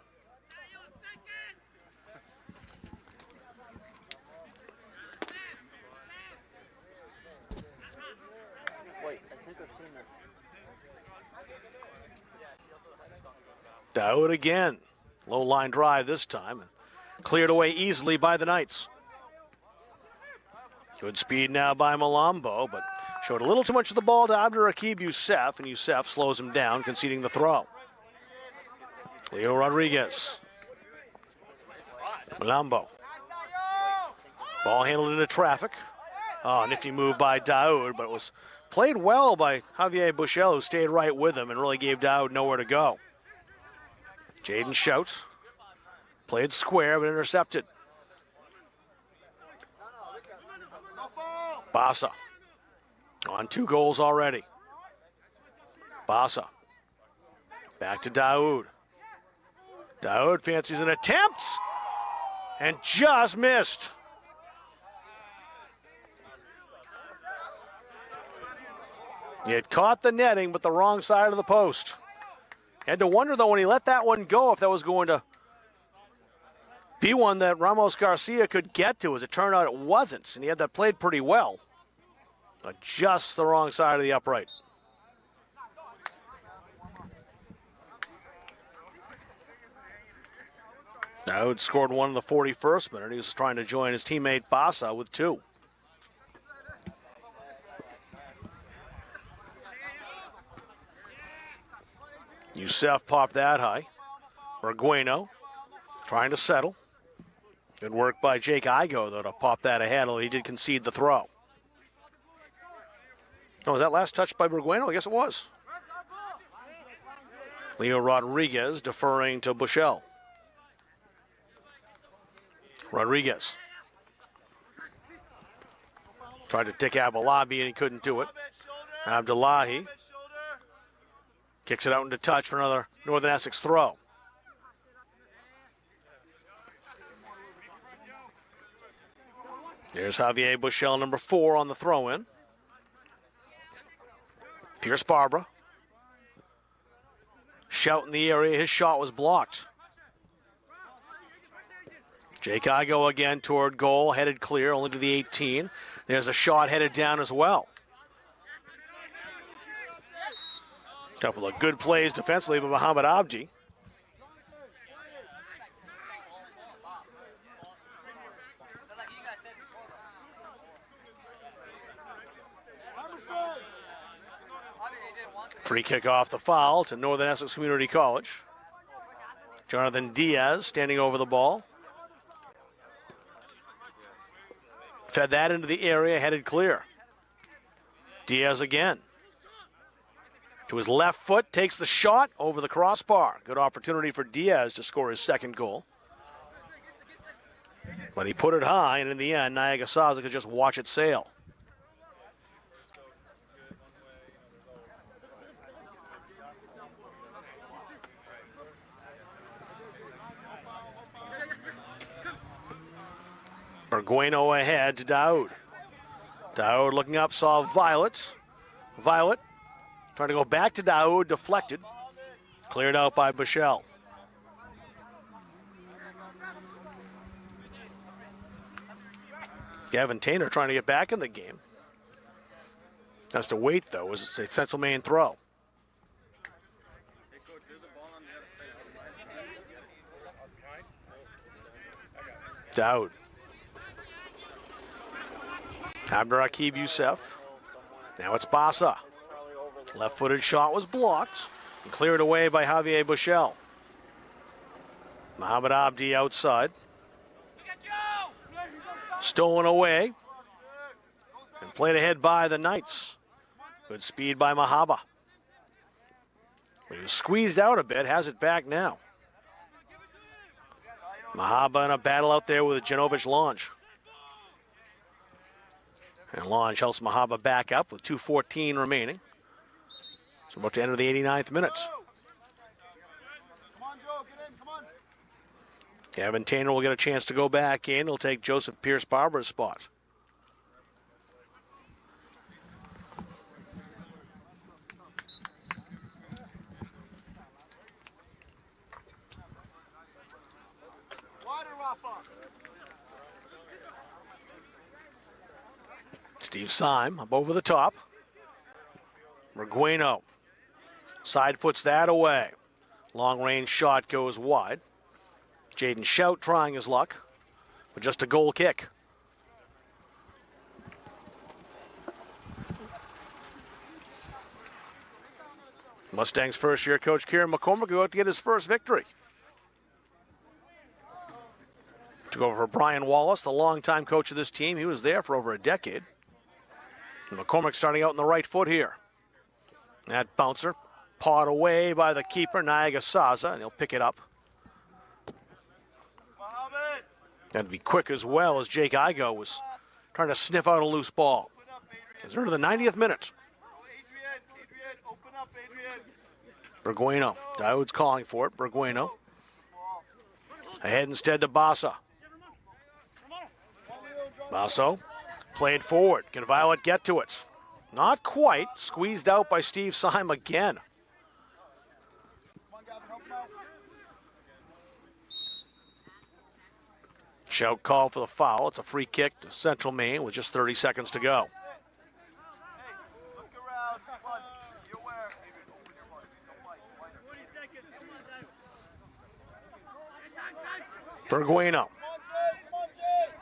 Wait, I think I've seen this. Daoud again. Low line drive this time. Cleared away easily by the Knights. Good speed now by Malambo, but showed a little too much of the ball to Abdurraqib Youssef, and Youssef slows him down, conceding the throw. Leo Rodriguez. Malambo. Ball handled into traffic. Oh, nifty move by Daoud, but it was played well by Javier Bushel, who stayed right with him and really gave Daoud nowhere to go. Jaden Shout played square, but intercepted. Bassa on 2 goals already. Bassa back to Daoud. Daoud fancies an attempt and just missed. It caught the netting, but the wrong side of the post. Had to wonder, though, when he let that one go, if that was going to be one that Ramos Garcia could get to. As it turned out, it wasn't, and he had that played pretty well. But just the wrong side of the upright. Daoud scored one in the 41st minute. He was trying to join his teammate Bassa with 2. Youssef popped that high. Burgueno trying to settle. Good work by Jake Igo, though, to pop that ahead, although he did concede the throw. Oh, was that last touch by Burgueno? I guess it was. Leo Rodriguez deferring to Bushel. Rodriguez tried to tick Abalabi, and he couldn't do it. Abdullahi kicks it out into touch for another Northern Essex throw. Here's Javier Bushel, number 4, on the throw-in. Pierce Barbara. Shout in the area. His shot was blocked. Jake Igo again toward goal, headed clear, only to the 18. There's a shot headed down as well. Couple of good plays defensively by Mohamed Abdi. Free kick off the foul to Northern Essex Community College. Jonathan Diaz standing over the ball. Fed that into the area, headed clear. Diaz again. To his left foot, takes the shot over the crossbar. Good opportunity for Diaz to score his 2nd goal. But he put it high, and in the end, Niagasaza could just watch it sail. Burgueno ahead to Daoud. Daoud looking up, saw Violet. Violet trying to go back to Daoud, deflected. Cleared out by Bushel. Gavin Taylor trying to get back in the game. Has to wait, though, as it's a Central Maine throw. Daoud. Abdurraqib Youssef. Now it's Bassa. Left-footed shot was blocked and cleared away by Javier Bushel. Mohamed Abdi outside. Stolen away and played ahead by the Knights. Good speed by Mahaba. But he was squeezed out a bit, has it back now. Mahaba in a battle out there with Genovich Launch. And Lange helps Mahaba back up with 2:14 remaining. So about to enter the 89th minute. Come on, Joe, get in, come on. Gavin Tainer will get a chance to go back in. He'll take Joseph Pierce-Barbara's spot. Water, Rafa. Steve Syme up over the top. Regueno side foots that away. Long range shot goes wide. Jaden Shout trying his luck, but just a goal kick. Mustangs first year coach Kieran McCormick go out to get his first victory. Took over for Brian Wallace, the longtime coach of this team. He was there for over a decade. And McCormick starting out in the right foot here. That bouncer pawed away by the keeper, Niagasaza, and he'll pick it up. Mohammed. That'd be quick as well, as Jake Igo was trying to sniff out a loose ball. Open up, Adrian. It's into the 90th minute. Oh, Adrian, open up, Adrian. Bergueno. Daoud's calling for it. Bergueno. Ahead instead to Bassa. Basso played forward. Can Violet get to it? Not quite. Squeezed out by Steve Syme again. Come on, Gavin, open up. Shout call for the foul. It's a free kick to Central Maine with just 30 seconds to go. Hey, look around. Come on. You're where? Adrian, open your heart. Don't fight. 40 seconds. Come on, Bergueno. Come on, Jay. Come on, Jay.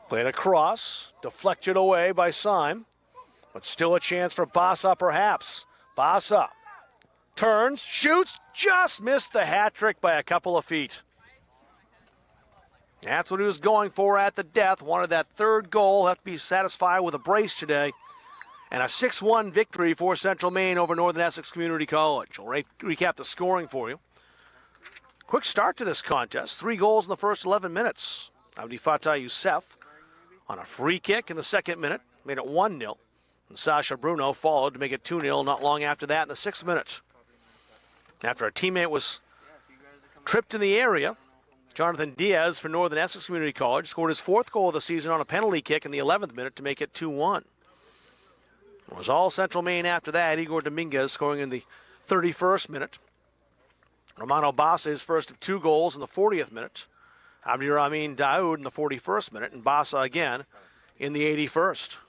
Played across. Deflected away by Syme. But still a chance for Bassa perhaps. Bassa turns, shoots, just missed the hat trick by a couple of feet. That's what he was going for at the death. Wanted that third goal. Have to be satisfied with a brace today. And a 6-1 victory for Central Maine over Northern Essex Community College. We'll recap the scoring for you. Quick start to this contest. 3 goals in the first 11 minutes. Abdi Fatah Youssef on a free kick in the second minute. Made it 1-0. And Sasha Bruno followed to make it 2-0 not long after that in the 6th minute. After a teammate was tripped in the area, Jonathan Diaz for Northern Essex Community College scored his 4th goal of the season on a penalty kick in the 11th minute to make it 2-1. It was all Central Maine after that. Igor Dominguez scoring in the 31st minute. Romano Bassa his first of 2 goals in the 40th minute. Abdirahmin Daoud in the 41st minute, and Bassa again in the 81st.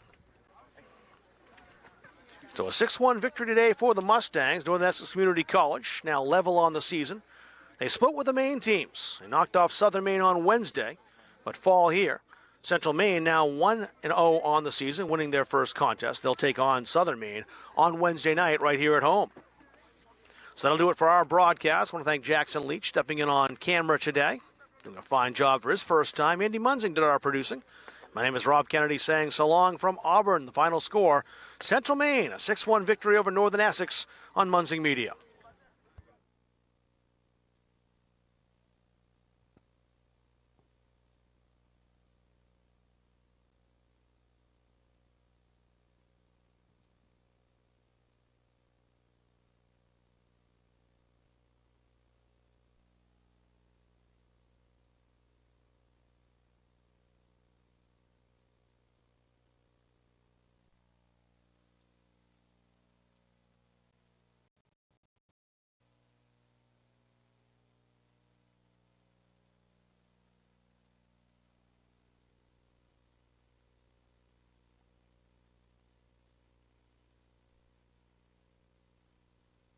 So a 6-1 victory today for the Mustangs. Northern Essex Community College now level on the season. They split with the Maine teams. They knocked off Southern Maine on Wednesday, but fall here. Central Maine now 1-0 on the season, winning their first contest. They'll take on Southern Maine on Wednesday night right here at home. So that'll do it for our broadcast. I want to thank Jackson Leach stepping in on camera today. Doing a fine job for his first time. Andy Munzing did our producing. My name is Rob Kennedy saying so long from Auburn. The final score, Central Maine, a 6-1 victory over Northern Essex on Munzing Media.